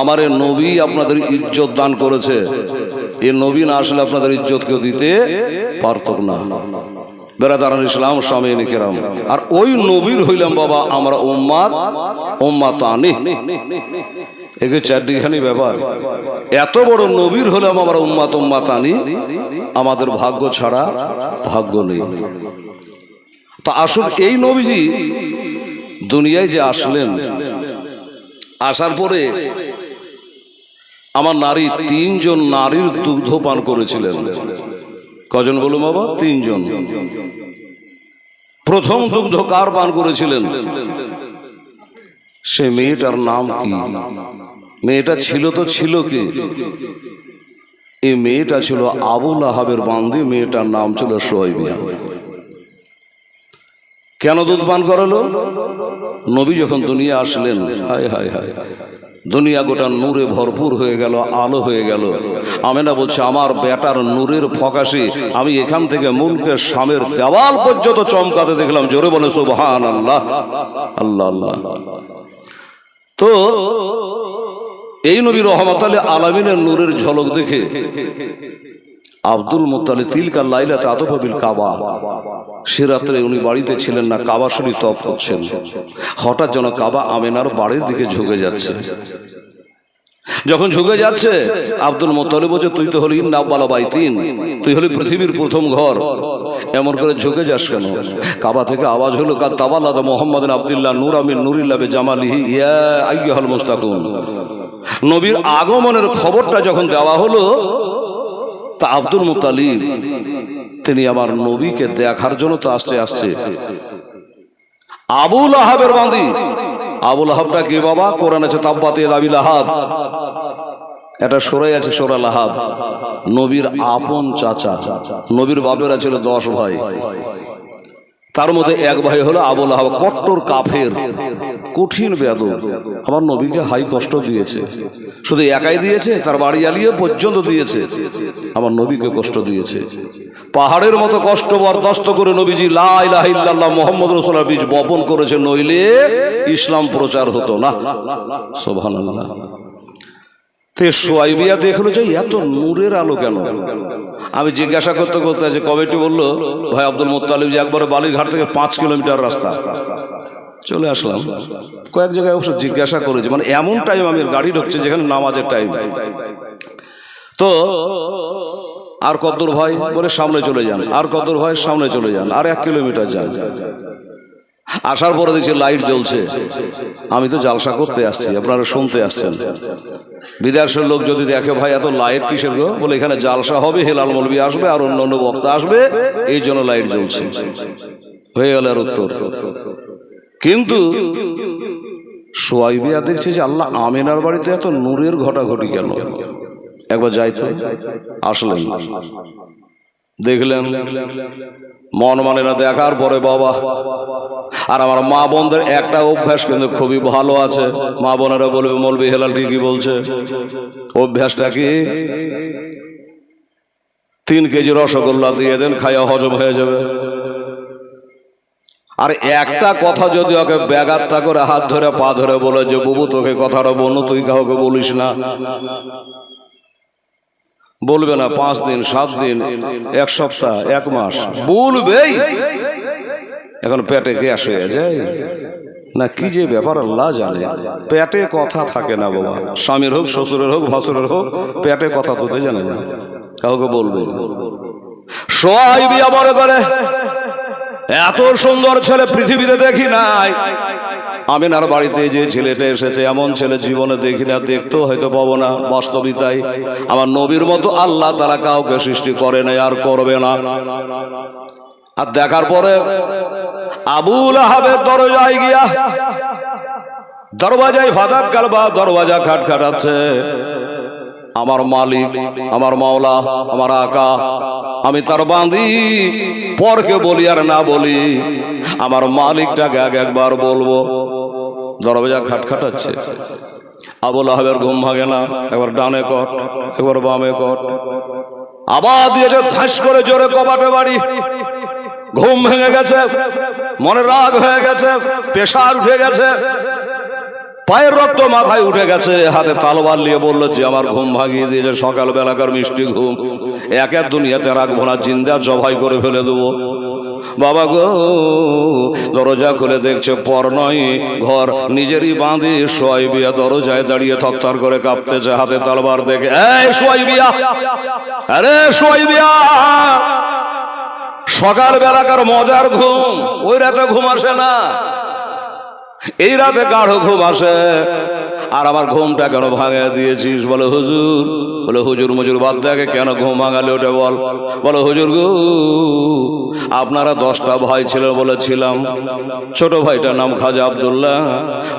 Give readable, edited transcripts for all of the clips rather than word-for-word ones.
আমার এই নবী আপনাদের ইজ্জত দান করেছে, এই নবী না আসলে আপনাদের ইজ্জত কেউ দিতে পারত না। বেরাদারান ইসলাম সামিনে কেরাম, আর ওই নবীর হইলাম বাবা আমরা উম্মাত আনি। একে চারটিখানি ব্যাপার। এত বড় নবীর হলাম আমরা উম্মাত আনি, আমাদের ভাগ্য ছাড়া ভাগ্য নেই। তা আসুন, এই নবীজি দুনিয়ায় যে আসলেন, আসার পরে আমার নারী তিনজন নারীর দুগ্ধ পান করেছিলেন। কজন বলুন বাবা? তিনজন। প্রথম দুগ্ধ কার পান করেছিলেন? সে মেয়েটার নাম কি? মেয়েটা ছিল তো ছিল কি? এই মেয়েটা ছিল আবু লাহাবের বান্দি, মেয়েটার নাম ছিল সুয়াইবিয়া। কেন দুধ পান করালো? নবী যখন দুনিয়া আসলেন, হায় হায় হায়, দুনিয়া গোটা নূরে ভরপুর হয়ে গেল, আলো হয়ে গেল। আমেনা বলছে আমার বেটার নূরের ফকাশে আমি এখান থেকে মুলকের শামের দেওয়াল পর্যন্ত চমকাতে দেখলাম। জোরে বলে সুবহানাল্লাহ, আল্লাহ আল্লাহ। তো এই নবী রহমাতুল আলামিনের নূরের ঝলক দেখে আব্দুল মুত্তালিব তিলকা লাইলাতে আতফা বিল কাবা, সে রাত্রে উনি বাড়িতে ছিলেন না, কাবা শরীফ তওয়াফ করছেন। হঠাৎ যেন কাবা আমেনার বাড়ির দিকে ঝুঁকে যাচ্ছে। যখন ঝুঁকে যাচ্ছে, আব্দুল মুত্তালিব বলছে তুই তো হলি ইন্না আউয়ালা বাইতিন, তুই হলি পৃথিবীর প্রথম ঘর, এমন করে ঝুঁকে যাস কেন? কাবা থেকে আওয়াজ হলো কাদ তাওয়াল্লাদা মুহাম্মাদিন আব্দুল্লাহ নূরা মিন নূরিল্লাহ বিজামালিহি ইয়া আইয়ুহাল মুস্তাকুন। নবীর আগমনের খবরটা যখন দেওয়া হলো, তা আব্দুল মুত্তালিব তিনি আমার নবীকে দেখার জন্য তো আসছে। আবু লাহাবের বান্দি, আবু লাহাবটা কি বাবা? কোরআন আছে তাব্বাত ইয়াদা আবি লাহাব, এটা সূরায় আছে সূরা লাহাব। নবীর আপন চাচা, নবীর বাপেরা ছিল 10 ভাই, তার মধ্যে এক ভাই হলো আবু লাহাব, কট্টর কাফের, কঠিন বেয়াদব। আমার নবীকে হাই কষ্ট দিয়েছে, শুধু একাই দিয়েছে, তার বাড়ি জ্বালিয়ে পর্যন্ত দিয়েছে, আমার নবীকে কষ্ট দিয়েছে। পাহাড়ের মতো কষ্ট বরদাস্ত করে নবীজি লা ইলাহা ইল্লাল্লাহ মুহাম্মাদুর রাসূলুল্লাহ বীজ বপন করেছে, নইলে ইসলাম প্রচার হতো না। সুবহানাল্লাহ। তে সুয়াইবিয়া দেখলো যে এত নূরের আলো কেন? আমি জিজ্ঞাসা করতে করতে যে কমিটি বললো ভাই আব্দুল মুত্তালিব যে একবারে বালিঘাট থেকে 5 কিলোমিটার রাস্তা। চলে আসলাম। কয়েক জায়গায় অবশ্য জিজ্ঞাসা করেছি, মানে এমন টাইম আমি গাড়ি ঢুকছে যেখানে নামাজের টাইম। তো আর কতদূর ভাই? বলে সামনে চলে যান। আর কতদূর ভাই? সামনে চলে যান। আর 1 কিলোমিটার যান। আসার পরে দেখছি লাইট জ্বলছে। আমি তো জালসা করতে আসছি, আপনারা শুনতে আসছেন। বিদেশের লোক যদি দেখে ভাই এত লাইট কিসের গো? বলে এখানে জালসা হবে, হেলাল মৌলবী আসবে আর অন্য অন্য বক্তা আসবে, এই জন্য লাইট জ্বলছে। হয়ে গেল আর উত্তর। কিন্তু সুয়াইবিয়া দেখছে যে আল্লাহ আমিনার বাড়িতে এত নূরের ঘটাঘটি কেন? একবার যাইতো। আসলেন, দেখলেন, মন মানে না। দেখার পরে বাবা, আর আমার মা বোনদের একটা অভ্যাস কিন্তু খুবই ভালো আছে। মা বোনেরা বলবে মৌলবী হেলাল ঠিকই বলছে। অভ্যাসটা কি? 3 কেজি রসগোল্লা দিয়ে দেন, খাইয়া হজম হয়ে যাবে। আর একটা কথা যদি ওকে ব্যাগাত্তা করে হাত ধরে পা ধরে বলে যে বুবু তোকে কথাটা বললো, তুই কাউকে বলিস না, বলবে না। 5 দিন 7 দিন 1 সপ্তাহ 1 মাস বলবেই। এখন পেটে গ্যাস হয়ে যায় না, কি যে ব্যাপার আল্লাহ জানে। পেটে কথা থাকে না বাবা, স্বামীর হোক, শ্বশুরের হোক, ভাসুরের হোক, পেটে কথা তো জানে না, কাউকে বলবে। সুয়াইবিয়া মনে করে এত সুন্দর ছেলে পৃথিবীতে দেখি নাই। আমিনার বাড়িতে যে ছেলেটা এসেছে এমন ছেলে জীবনে দেখি না, দেখতেও হয়তো পাবো না। বাস্তবিকতাই আমার নবীর মতো আল্লাহ তাআলা কাউকে সৃষ্টি করে নাই আর করবে না। আর দেখার পরে আবু লাহাবের দরজায় গিয়া, দরওয়াজায় ফাদাক কালবা, দরওয়াজা খটখটাচ্ছে। আমার মালিক, আমার মাওলা, আমার আকা, আমি তার বান্দি, পরকে বলি আর না বলি আমার মালিকটাকে একবার বলবো। দরওয়াজা খটখটাচ্ছে। আবু লাহাবের ঘুম ভাঙে না। একবার ডানে কট, একবার বামে কট, আবার দিয়েছে ধাস করে জোরে কবাটে বাড়ি। ঘুম ভেঙে গেছে, মনে রাগ হয়ে গেছে, প্রেসার উঠে গেছে। পায়ের রক্ত মাথায় উঠে গেছে, হাতে তালবার নিয়ে বললো যে আমার ঘুম ভাঙিয়ে দিয়েছে, সকাল বেলাকার মিষ্টি ঘুম, একের দুনিয়াতে রাখবো না, জিন্দা জবাই করে ফেলে দেবো। বাবা গো, দরজা খুলে দেখছে পর নয় ঘর, নিজেরই বাঁধে সোয়াইবিয়া দরজায় দাঁড়িয়ে থরথর করে কাঁপতেছে, হাতে তালবার দেখে, এই সোয়াইবিয়া, আরে সোয়াইবিয়া, সকাল বেলাকার মজার ঘুম, ওই রাতে ঘুম আসে না, এই রাতে গাঢ় ঘুম আসে, আর আমার ঘুমটা কেন ভাঙিয়ে দিয়েছিস? বলে হুজুর, বলে হুজুর মুজুর বাদ দেখে, কেন ঘুম ভাঙালে ওটা বল। বলে হুজুর গো, আপনারা 10টা ভাই ছিলেন বলেছিলাম, ছোট ভাইটার নাম খাজা আব্দুল্লাহ,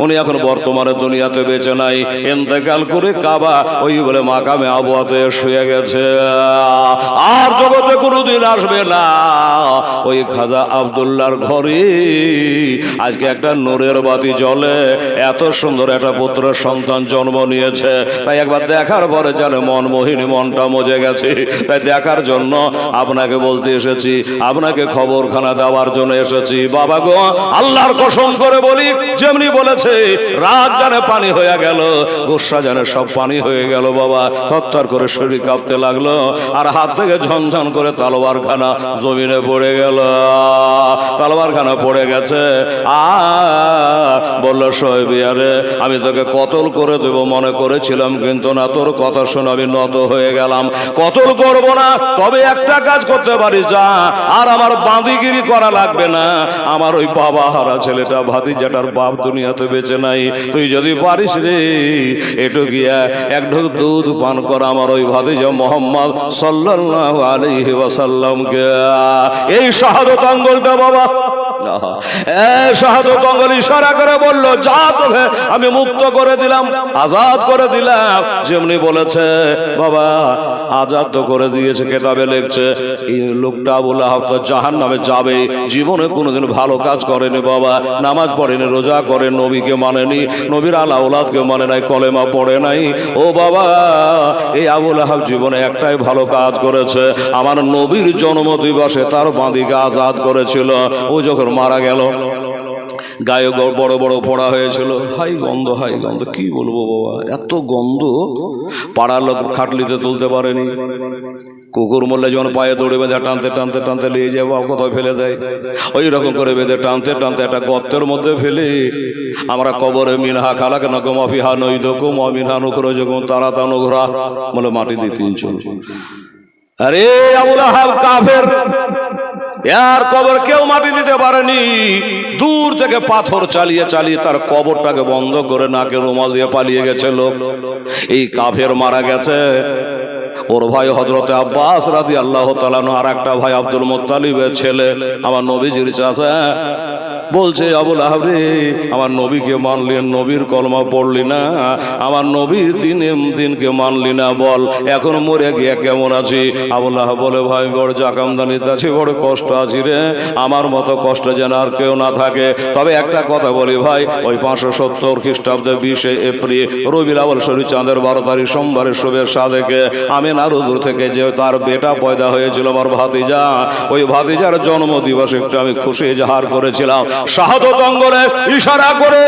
উনি এখন বর্তমানে দুনিয়াতে বেঁচে নাই, ইন্তেকাল করে কাবা ওই বলে মাকামে আবুয়াতে শুয়ে গেছে, আর জগতে কোনোদিন আসবে না। ওই খাজা আব্দুল্লাহর ঘরে আজকে একটা নূরের বাতি জ্বলে, এত সুন্দর একটা পুত্র সন্তান জন্ম নিয়েছে। তাই একবার দেখার পরে যেন মন মোহিনী, মনটা মজে গেছে। তাই দেখার জন্য আপনাকে বলতে এসেছি, আপনাকে খবরখানা দেওয়ার জন্য এসেছি। বাবা গো, আল্লাহর কসম করে বলি, যেমনি বলেছে রাত জানে পানি হয়ে গেল, গোসা জানে সব পানি হয়ে গেল। বাবা থরথর করে শরীর কাঁপতে লাগলো, আর হাত থেকে ঝনঝন করে তলোয়ারখানা জমিনে পড়ে গেল, তলোয়ারখানা পড়ে গেছে। বললো সোহেবিয়া রে, আমি তোকে কতল করে দেব মনে করেছিলাম, কিন্তু না, তোর কথা শুনে আমি নত হয়ে গেলাম, কতল করব না। তবে একটা কাজ করতে পারি, যা, আর আমার বাঁদিগিরি করা লাগবে না। আমার ওই বাবা হারা ছেলেটা ভাতিজাটার বাপ দুনিয়াতে বেঁচে নাই, তুই যদি পারিস রে, একটু গিয়া এক ঢোক দুধ পান কর আমার ওই ভাতিজা মোহাম্মদ সাল্লাল্লাহু আলাইহি ওয়াসাল্লামকে। এই শাহাদত আঙ্গুলটা বাবা, শাহাদত আঙ্গুল ইশারা করে বললো, যা, তোকে আমি মুক্ত করে দিলাম, আজাদ করে দিলাম। যেমনি বলেছে বাবা, আজাদ তো করে দিয়েছে। কেতাবে লিখছে এই লোকটা আবুল আহাব তো জাহান্নামে যাবে, জীবনে কোনোদিন ভালো কাজ করেনি বাবা, নামাজ পড়েনি, রোজা করে, নবীকে মানেনি, নবীর আলা ওলাদকে মানে নাই, কলেমা পড়ে নাই। ও বাবা, এই আবুল আহাব জীবনে একটাই ভালো কাজ করেছে, আমার নবীর জন্ম দিবসে তার বাঁদিকে আজাদ করেছিল। ও যখন মারা গেল, গায়ে বড় বড় পোড়া হয়েছিল, হাই গন্ধ, হাই গন্ধ, কি বলবো বাবা, এত গন্ধ, পাড়ার লোক খাটলিতে তুলতে পারেনি। কুকুর মরলে যেমন পায়ে দৌড়ে বেঁধে টানতে টানতে টানতে নিয়ে যায়, বা কোথাও ফেলে দেয়, ওই রকম করে বেঁধে টানতে টানতে একটা গর্তের মধ্যে ফেলে আমরা কবরে মিনহা খালাক নকম অফিহা নৈদকুম অমিনহা নুকর যখন তারা তা নুঘরা বলে মাটি দিয়ে 3 চুল। আরে আবুল আহাব কাফের, এর কবর কেউ মাটি দিতে পারেনি। দূর থেকে পাথর চালিয়ে চালিয়ে তার কবরটাকে বন্ধ করে নাকে রুমাল দিয়ে পালিয়ে গেছে লোক। এই কাফের মারা গেছে, ওর ভাই হযরতে আব্বাস রাদিয়াল্লাহু তাআলা আনহু, আর একটা ভাই আব্দুল মুত্তালিবের ছেলে, আমার নবীজির চাচা, বলছে আবুল আহাব রে, আমার নবীকে মানলি, নবীর কলমা পড়লি না, আমার নবীর দিনকে মানলি না, বল এখন মরে গিয়ে কেমন আছি? আবুল আহাব বলে, ভাই বড় জাকামদানিতে আছি, বড় কষ্ট আছি রে, আমার মতো কষ্ট যেন আর কেউ না থাকে। তবে একটা কথা বলি ভাই, ওই 570 খ্রিস্টাব্দে 20 এপ্রিল রবিউল আউয়াল শরীফ চাঁদের 12 তারিখ সোমবারের শুভেচ্ছা দেখে আমিনার উদর থেকে যে তার বেটা পয়দা হয়েছিল, আমার ভাতিজা, ওই ভাতিজার জন্ম দিবস একটু আমি খুশি ইজহার করেছিলাম, শাহাদত আঙ্গুলে ইশারা করে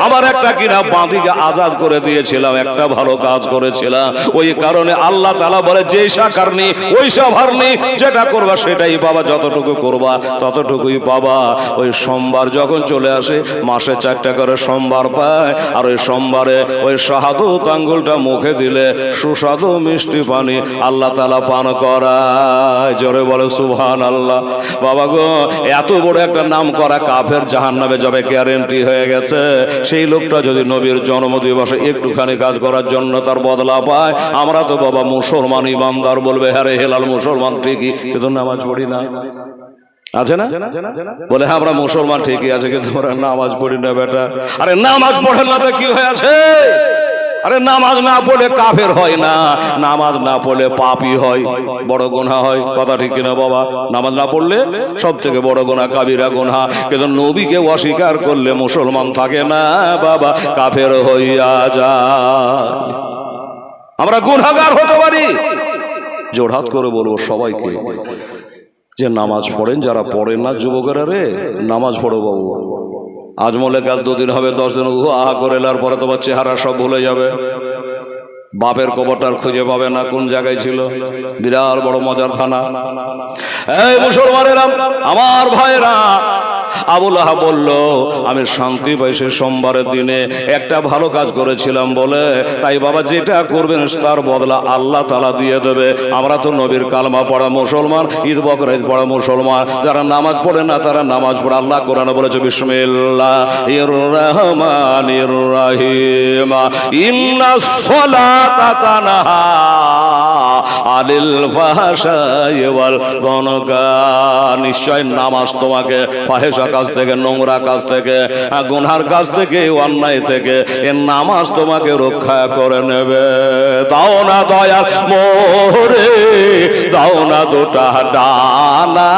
আমার একটা কিনা বাঁদিকে আজাদ করে দিয়েছিলাম, একটা ভালো কাজ করেছিলাম। ওই কারণে আল্লাহ তাআলা বলে, যে শাকারনি ওই সাভারনি, যেটা করবা সেটাই পাবা, যতটুকু করবা ততটুকুই পাবা। ওই সোমবার যখন চলে আসে, মাসে 4টা করে সোমবার পায়, আর ওই সোমবারে ওই শাহাদত আঙ্গুলটা মুখে দিলে সুস্বাদু মিষ্টি পানি আল্লাহ তাআলা পান করায়। জোরে বলে সুবহানাল্লাহ। বাবা গো, এত বড় একটা নাম করা কাফের জাহান্নামে যাবে, গ্যারেন্টি হয়ে গেছে। সেই লোকটা যদি নবীর জন্ম দিবসে একটুখানি কাজ করার জন্য তার বদলা পায়, আমরা তো বাবা মুসলমান ইমানদার বলবে, হ্যাঁ রে হেলাল মুসলমান ঠিকই, কিন্তু নামাজ পড়ি না, আছে না? বলে হ্যাঁ আমরা মুসলমান ঠিকই আছে, কিন্তু আমরা নামাজ পড়ি না বেটা। আরে নামাজ পড়েন না তো কি হয়েছে? আরে নামাজ না পড়লে কাফের হয় না, নামাজ না পড়লে পাপী হয়, বড় গুনাহ হয়, কথা ঠিক কিনা বাবা? নামাজ না পড়লে সব থেকে বড় গুনাহ কাবিরা গুনাহ, কিন্তু নবীকে অস্বীকার করলে মুসলমান থাকে না বাবা, কাফের হইয়া যায়। আমরা গুনাহগার হতে পারি। জোড়হাত করে বলবো সবাইকে যে নামাজ পড়েন, যারা পড়েন না যুবকেরা রে, নামাজ পড়ো বাবু, আজমলে কাল 2 দিন হবে 10 দিন আহা করে এলার পরে তোমার চেহারা সব ভুলে যাবে। বাপের কবরটার খুঁজে পাবে না কোন জায়গায় ছিল। বিরাট বড় মজার থানা। এই মুসলমানেরা, আমার ভাইরা, আবু লাহাব বলল আমি শান্তি পাইছি সোমবারের দিনে একটা ভালো কাজ করেছিলাম বলে, তাই বাবা যেটা করবেন তার বদলা আল্লাহ তাআলা দিয়ে দেবে। আমরা তো নবীর কালমা পড়া মুসলমান, ঈদ বকরা ঈদ পড়া মুসলমান, যারা নামাজ পড়ে না তারা নামাজ পড়ে। আল্লাহ কোরআনে বলেছে বিসমিল্লাহির রহমানির রহিম ইন্নাস সালাতা তানহা আনিল ফাহশাই ওয়াল মুনকার, নিশ্চয় নামাজ তোমাকে ফাহেশা কাজ থেকে, নোংরা কাজ থেকে, গুনহার কাজ থেকে, অন্যায় থেকে এ নামাজ তোমাকে রক্ষা করে নেবে। দাও না দয়াল মোরে, দাও না দুটা ডানা,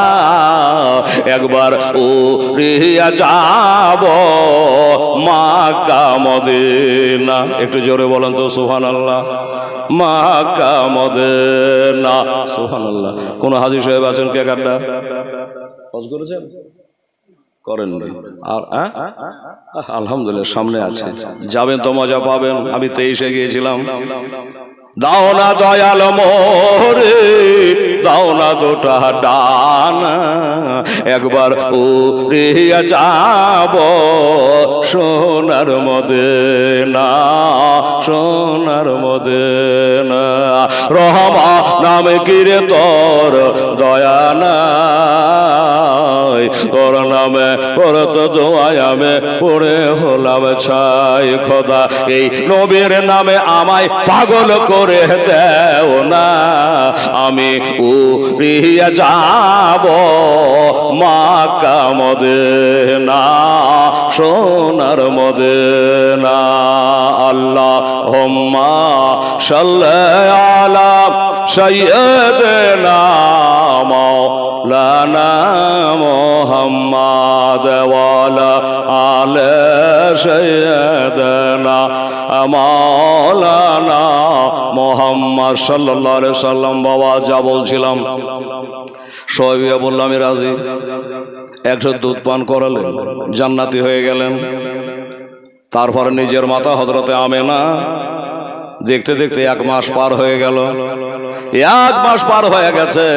একবার উড়িয়া যাব মক্কা মদিনা। একটু জোরে বলেন তো সুবহানাল্লাহ। মক্কা মদিনা, সুবহানাল্লাহ। কোন হাজী সাহেব আছেন কে কাটটা হজ করেছেন? করেন না? আর আলহামদুলিল্লাহ সামনে আছে, যাবেন তো মজা পাবেন। আমি 23-এ গিয়েছিলাম। দাও না দয়াল মোরে, দাও না দুটা ডানা, একবার উড়িয়া যাব সোনার মদিনা, সোনার মদিনা। রহমা নামে কিরে তোর দয়া নাই, তোর নামে করত দোয়ায় আমি পড়ে হলাম ছাই। খোদা এই নবীর নামে আমায় পাগল করে দেও না, আমি উড়িয়া যাব মক্কা মদিনা, সোনার মদিনা। আল্লাহুম্মা সাল্লি আলা সাইয়্যিদিনা মাওলানা মুহাম্মাদ ওয়া আলা আলি সাইয়্যিদিনা মাওলানা মুহাম্মদ সাল্লাল্লাহু আলাইহি সাল্লাম। বাবা যা বলছিলাম সবাই বললাম আমি রাজি। 100 দুধ পান করালেন, জান্নাতি হয়ে গেলেন। তারপর নিজের মাতা হযরতে আমেনা দেখতে দেখতে 1 মাস পার হয়ে গেল। 1 মাস পার হয়ে গেছে,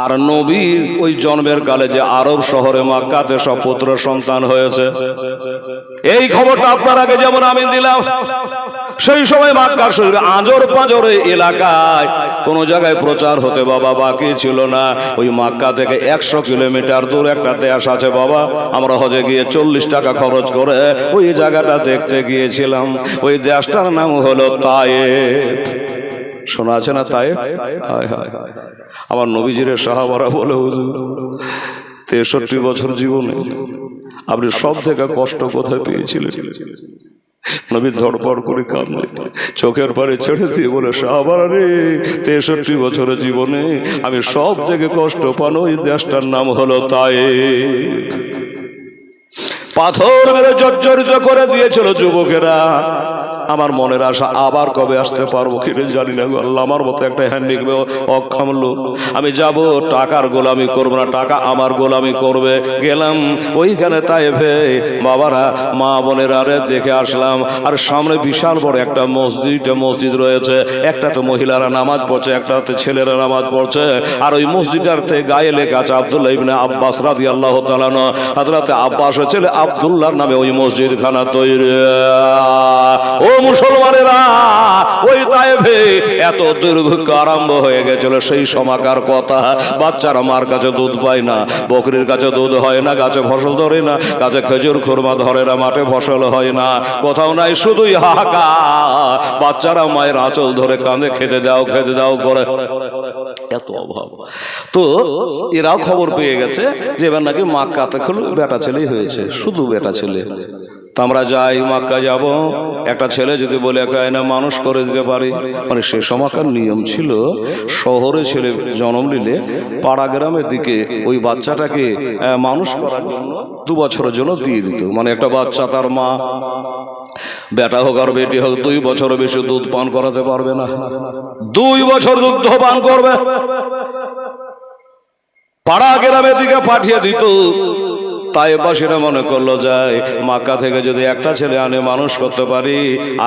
আর নবীর ওই জন্মের কালে যে আরব শহরে মক্কাতে সব পুত্র সন্তান হয়েছে, এই খবরটা আপনার আগে যেমন আমি দিলাম, সেই সময় মক্কার শরীরে আজর পাজরে এলাকায় কোন জায়গায় প্রচার হতে বাবা বাকি ছিল না। ওই মক্কা থেকে 100 কিলোমিটার দূর একটা দেশ আছে বাবা, আমরা হজে গিয়ে 40 টাকা খরচ করে ওই জায়গাটা দেখতে গিয়েছিলাম। ওই দেশটার নাম হলো তায়েফ। শোনা আছে না তায়েফ? হায় হায়, আমার নবীজির সাহাবারা বলে হুজুর 63 বছর জীবনে আপনি সব থেকে কষ্ট কোথায় পেয়েছিলেন? নবী ধড়পড় করে কাঁদলেন, চোখের পানি ছেড়ে দিয়ে বলে সাহাবারা রে, 63 বছরের জীবনে আমি সব থেকে কষ্ট পান ওই দেশটার নাম হলো তায়েফ। পাথর মেরে জর্জরিত করে দিয়েছিল যুবকেরা। আমার মনের আশা আবার কবে আসতে পারবো কিরে জানি না গো আল্লাহ। আমার মতো একটা হ্যান্ডিক অক্ষম লোক, আমি যাব টাকার গোলামি করবো না, টাকা আমার গোলামি করবে। গেলাম ওইখানে তায়েফে, বাবারা মা বোনেরা রে দেখে আসলাম। আর সামনে বিশাল বড় একটা মসজিদ রয়েছে, একটাতে মহিলারা নামাজ পড়ছে, একটাতে ছেলেরা নামাজ পড়ছে। আর ওই মসজিদটাতে গায়ে লেখা আছে আব্দুল্লাহ ইবনে আব্বাস রাদিয়াল্লাহু তাআলা আনহু, হযরতে আব্বাসের ছেলে আব্দুল্লাহর নামে ওই মসজিদ খানা তৈরি। ও মুসলমানেরা, ওই তায়েফে এত দুর্ভিক্ষ আরম্ভ হয়ে গেছিল, সেই সময়কার কথা। বাচ্চারা মার কাছে দুধ পায় না, বকরির কাছে দুধ হয় না, গাছে ফসল ধরে না, গাছে খেজুর খুরমা ধরে না, মাঠে ফসল হয় না, কোথাও নাই, শুধুই হাহাকার। বাচ্চারা মায়ের আঁচল ধরে কাঁদে, খেতে দাও খেতে দাও করে, এত অভাব। তো এরাও খবর পেয়ে গেছে যে এবার নাকি মক্কাতে বেটা ছেলেই হয়েছে, শুধু বেটা ছেলে। তা আমরা যাই, মক্কা যাব, একটা ছেলে যদি বলে না মানুষ করে দিতে পারি, মানে সে সময়কার নিয়ম ছিল শহরে ছেলে জন্ম নিলে পাড়া গ্রামের দিকে ওই বাচ্চাটাকে মানুষ করার জন্য 2 বছরের জন্য দিয়ে দিত। মানে একটা বাচ্চা তার মা, বেটা হোক আর বেটি হোক, 2 বছরের বেশি দুধ পান করাতে পারবে না। 2 বছর দুগ্ধ পান করবে, পাড়া গ্রামের দিকে পাঠিয়ে দিত। তাইবাসীরা মনে করলো যায় মক্কা থেকে যদি একটা ছেলে আনে মানুষ করতে পারি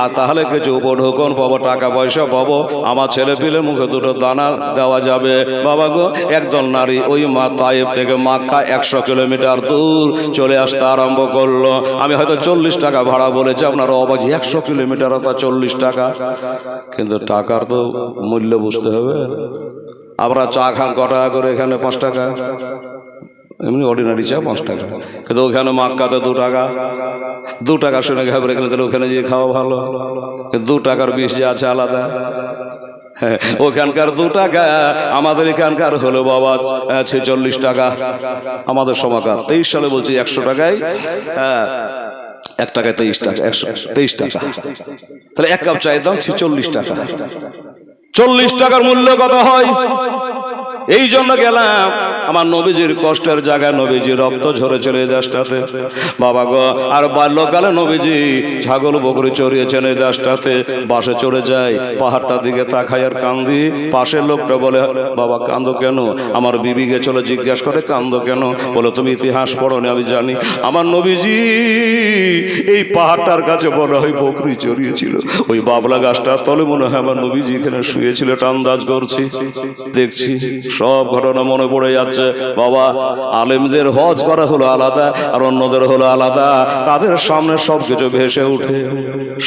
আর তাহলে কিছু উপঢৌকন পাবো, টাকা পয়সা পাবো, আমার ছেলে পিলে মুখে দুটো দানা দেওয়া যাবে। বাবা গো, একদল নারী ওই তাইব থেকে মক্কা 100 কিলোমিটার দূর চলে আসতে আরম্ভ করলো। আমি হয়তো 40 টাকা ভাড়া বলেছি, আপনারা অবাক, 100 কিলোমিটার অর্থাৎ 40 টাকা, কিন্তু টাকার তো মূল্য বুঝতে হবে। আমরা চা খান ক টাকা করে, এখানে 5 টাকা, এমনি অর্ডিনারি চা 5 টাকা, কিন্তু ওখানে মক্কাতে 2 টাকা। 2 টাকা শুনে খাবার এখানে, তাহলে ওখানে গিয়ে খাওয়া ভালো, কিন্তু 2 টাকার বিষ যে আছে আলাদা। হ্যাঁ, ওখানকার 2 টাকা, আমাদের এখানকার হলো বাবা 46 টাকা। আমাদের সময়কার 23 সালে বলছি 100 টাকায়, হ্যাঁ 1 টাকায় 23 টাকা, 123 টাকা, তাহলে 1 কাপ চায়ের দাম 46 টাকা। 40 টাকার মূল্য কত হয়? এই জন্য গেলাম আমার নবীজির কষ্টের জায়গায়, নবীজির রক্ত ঝরেছিল এই দেশটাতে বাবা গো। আর বাল্যকালে নবীজি ছাগল বকরি চড়িয়েছেন এই দেশটাতে। বাসে চড়ে যায়, পাহাড়টার দিকে তাকাই আর কান্দি। পাশের লোকটা বলে, বাবা কান্দো কেন? আমার বিবি গেছিল, জিজ্ঞাসা করে কান্দো কেন? বলে তুমি ইতিহাস পড়োনি? আমি জানি। আমার নবীজি এই পাহাড়টার কাছে মনে হয় বকরি চড়িয়েছিল, ওই বাবলা গাছটার তলে মনে হয় আমার নবীজি এখানে শুয়েছিল, এটা আন্দাজ করছি, দেখছি সব ঘটনা মনে পড়ে যাচ্ছে। বাবা, আলেমদের হজ করা হলো আলাদা আর অন্যদের হলো আলাদা। তাদের সামনে সবকিছু ভেসে উঠে,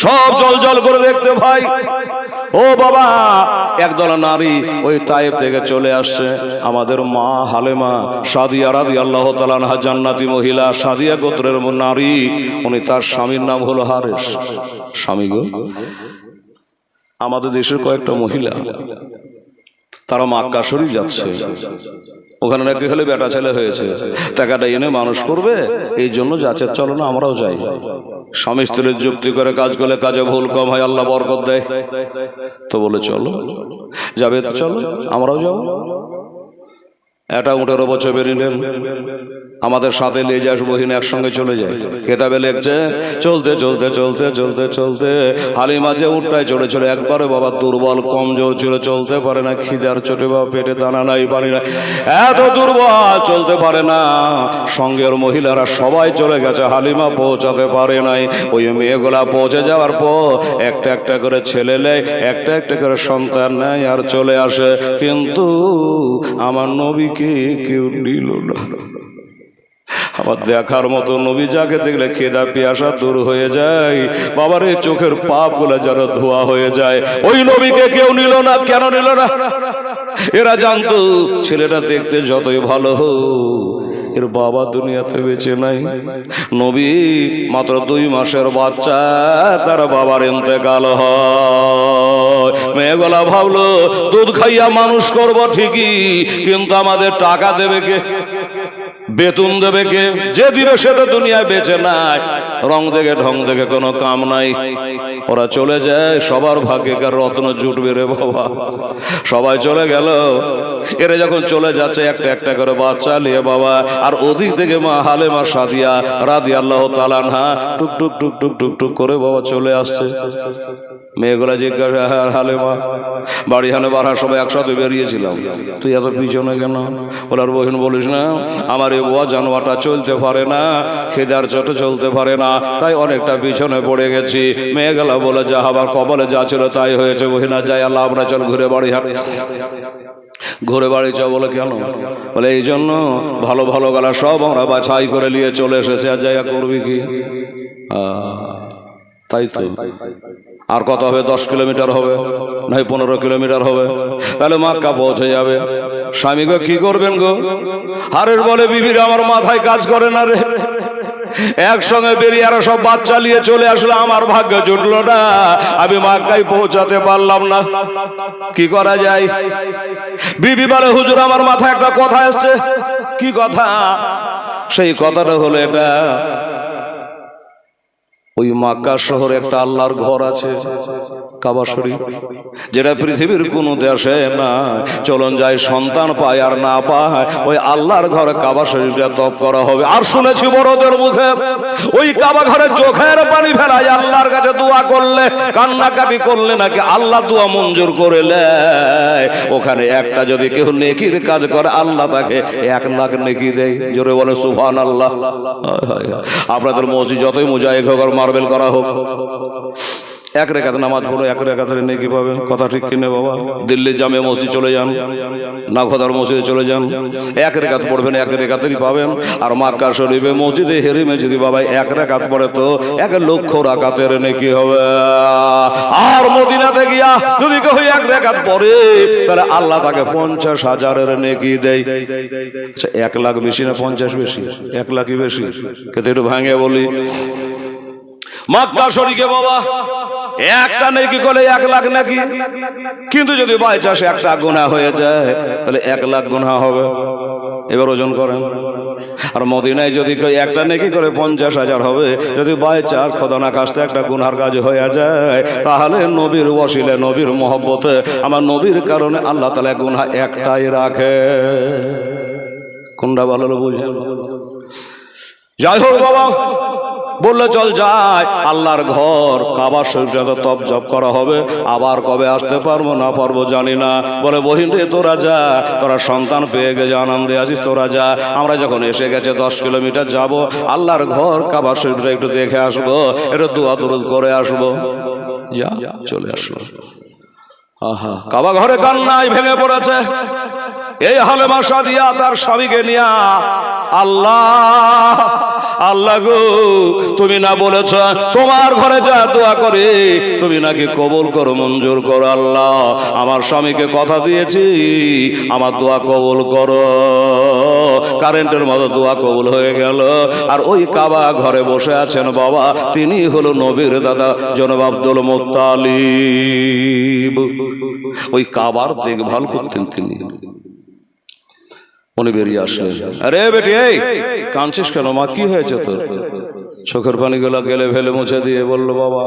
সব জল জল করে দেখতে ভাই। ও বাবা, একদল নারী ওই তায়েব থেকে চলে আসছে। আমাদের মা হালেমা সাদিয়া রাদিয়াল্লাহু তাআলা আনহা, জান্নাতি মহিলা, সাদিয়া গোত্রের নারী। উনি, তার স্বামীর নাম হলো হারেস। স্বামী গো, আমাদের দেশের কয়েকটা মহিলা তারা মক্কা শরীফ যাচ্ছে, ওখানে নাকি হলে বেটা ছেলে হয়েছে, টাকাটা এনে মানুষ করবে, এই জন্য যাচ্ছে, চলো না আমরাও যাই। স্বামী স্ত্রীর যুক্তি করে কাজ করলে কাজে ভুল কম হয়, আল্লাহ বরকত দেয়। তো বলে চলো, যাবে তো চলো, আমরাও যাবো। এটা উঠের বছর বেরিলেন, আমাদের সাথে নিয়ে যাস বহিন, একসঙ্গে চলে যায়। কেতাবে লেখছে, চলতে চলতে চলতে চলতে চলতে হালিমা যে উঠটায় চড়ে চলে একবারে বাবা দুর্বল কমজোর ছিল, চলতে পারে না, খিদার চোটে বাবা পেটে দানা নাই, পানি নাই, এত দুর্বল চলতে পারে না। সঙ্গের মহিলারা সবাই চলে গেছে, হালিমা পৌঁছাতে পারে নাই। ওই মেয়েগুলা পৌঁছে যাওয়ার পর একটা একটা করে ছেলে নেয়, একটা একটা করে সন্তান নেয় আর চলে আসে। কিন্তু আমার নবী কেউ নিল না। আমার দেখার মতো নবী, যাকে দেখলে খেদা পিয়াসা দূর হয়ে যায়, বাবার এই চোখের পাপ গুলা যেন ধোয়া হয়ে যায়। ওই নবীকে কেউ নিল না। কেন নিল না? এরা জানতো ছেলেটা দেখতে যতই ভালো হোক, এর বাবা দুনিয়াতে বেঁচে নাই। নবী মাত্র 2 মাসের বাচ্চা, তার বাবার ইন্তেকাল হয়। মেয়েগুলা ভাবলো দুধ খাইয়া মানুষ করব ঠিকই, কিন্তু আমাদের টাকা দেবে কে, বেতন দেবে কে? যে দিবে সে তো দুনিয়ায় বেঁচে নাই, রং দেখে ঢং দেখে কোনো কাম নাই। ওরা চলে যায়, সবার ভাগ্যে কার রত্ন জুটবে রে বাবা। সবাই চলে গেল। এরা যখন চলে যাচ্ছে একটা একটা করে বাচ্চা নিয়ে বাবা, আর ওদিক থেকে মা হালেমা সাদিয়া রাদিয়াল্লাহু তাআলা আনহা টুক টুক টুক টুক টুক টুক করে বাবা চলে আসছে। মেয়েগুলা জিজ্ঞাসা, হালেমা বাড়ি হানে বাড়ার সময় একসাথে বেরিয়েছিলাম, তুই এত পিছনে কেন? বলার বহিন বলিস না, আমার এই বুয়া জানোয়ারটা চলতে পারে না, খেদার চোটে চলতে পারে না, তাই অনেকটা পিছনে পড়ে গেছি। মেয়েগুলা বলে, যা আবার কপালে যা ছিল তাই হয়েছে, বহিনা যাই, আল্লাহ আমরা চল ঘুরে বাড়ি হাঁট, ঘুরে বাড়ি যাও। বলে কেন? বলে এই জন্য ভালো ভালো গলা সব আমরা বাছাই করে নিয়ে চলে এসেছে, আর জায়গা করবি কি? তাই তো। আর কত হবে? 10 কিলোমিটার হবে, নয় 15 কিলোমিটার হবে, তাহলে মক্কা পৌঁছে যাবে। স্বামী গো কি করবেন গো? হারের বলে, বিবির আমার মাথায় কাজ করে না রে, একসঙ্গে বেরিয়ে আরো সব বাচ্চা নিয়ে চলে আসলো, আমার ভাগ্য জুটলো না, আমি মক্কায় পৌঁছাতে পারলাম না, কি করা যায়? বিবি বলে, হুজুর আমার মাথায় একটা কথা এসছে। কি কথা? সেই কথাটা হলো এটা, ওই মক্কা শহরে একটা আল্লাহর ঘর আছে, কাবা শরীফ, যেটা পৃথিবীর কোন দেশে না। চলন যায় সন্তান পায় আর না পায়, ওই আল্লাহর ঘরে কাবা শরীফটা তপ করা হবে। আর শুনেছি বড়দের মুখে, ওই কাবা ঘরে চোখের পানি ফেলায় আল্লাহর কাছে দোয়া করলে, কান্নাকাটি করলে নাকি আল্লাহ দোয়া মঞ্জুর করে নেয়। ওখানে একটা যদি কেউ নেকির কাজ করে আল্লাহ তাকে 1 লাখ নেকি দেয়। জোরে বলে সুবহানাল্লাহ। আপনাদের মসজিদ যতই মুজাহিদ হোক আর মার্বেল করা হোক, 1 রাকাত নামাজ পড়ো 1 রাকাতের নেকি পাবেন। কথা ঠিক কিনে বাবা? দিল্লির জামে মসজিদ চলে যান, নাখোদার মসজিদে চলে যান, 1 রাকাত পড়বেন 1 রাকাতেরই পাবেন। আর মক্কা শরীফে মসজিদে হেরিমে যদি বাবা 1 রাকাত পড়ে তো 1 লক্ষ রাকাতের নেকি হবে। আর মদিনাতে গিয়া যদি কেউ 1 রাকাত পড়ে তাহলে আল্লাহ তাকে 50,000-এর নেকি দেয়। আচ্ছা 1 লাখ বেশি না 50 বেশি? 1 লাখই বেশি। কিন্তু একটু ভাঙে বলি, মক্কা শরীফে বাবা একটা নেকি করলে 1 লাখ নাকি, কিন্তু যদি বাই চাষে একটা গুনাহ হয়ে যায় তাহলে 1 লাখ গুনাহ হবে। এবার ওজন করেন। আর মদিনায় যদি কেউ একটা নেকি করে 50,000 হবে। যদি বাই চাষ খোদা না কাস্তে একটা গুনার কাজ হয়ে যায় তাহলে নবীর ওসিলে, নবীর মহব্বতে, আমার নবীর কারণে আল্লাহ তাআলা গুনাহ একটাই রাখে। কোনটা ভালো বুঝেন? যাই হোক বাবা, বললে চল যায় আল্লাহর ঘর কাবা শরীফে তপ জপ করা হবে। আবার কবে আসতে পারবো না পারবো জানি না। বলে বহিন রে তোরা যা, তোরা সন্তান পেয়ে গেছে আনন্দে আছিস, তোরা যা। আমরা যখন এসে গেছে 10 কিলোমিটার যাব, আল্লাহর ঘর কাবা শরীফটা একটু দেখে আসবো, একটু দোয়া দরুদ করে আসবো। যা চলে আসলো। আহা, কাবা ঘরে কান্নায় ভেঙে পড়েছে এই হালেমা সাদিয়া তার স্বামীকে নিয়া। আল্লাহ আল্লাহ গো, তুমি না বলেছ তোমার ঘরে যা দোয়া করে তুমি নাকি কবুল করো, মঞ্জুর করো। আল্লাহ আমার স্বামীকে কথা দিয়েছি, আমার দোয়া কবুল করো। কারেন্টের মতো দোয়া কবুল হয়ে গেল। আর ওই কাবা ঘরে বসে আছেন বাবা, তিনি হলো নবীর দাদা জনাব আব্দুল মুত্তালিব। ওই কাবার দেখভাল করতেন তিনি। উনি বেরিয়ে আসলেন। আরে বেটি, এই কাঁদছিস কেন? মা কি হয়েছে তোর? চোখের পানিগুলো গেলে ফেলে মুছে দিয়ে বলল, বাবা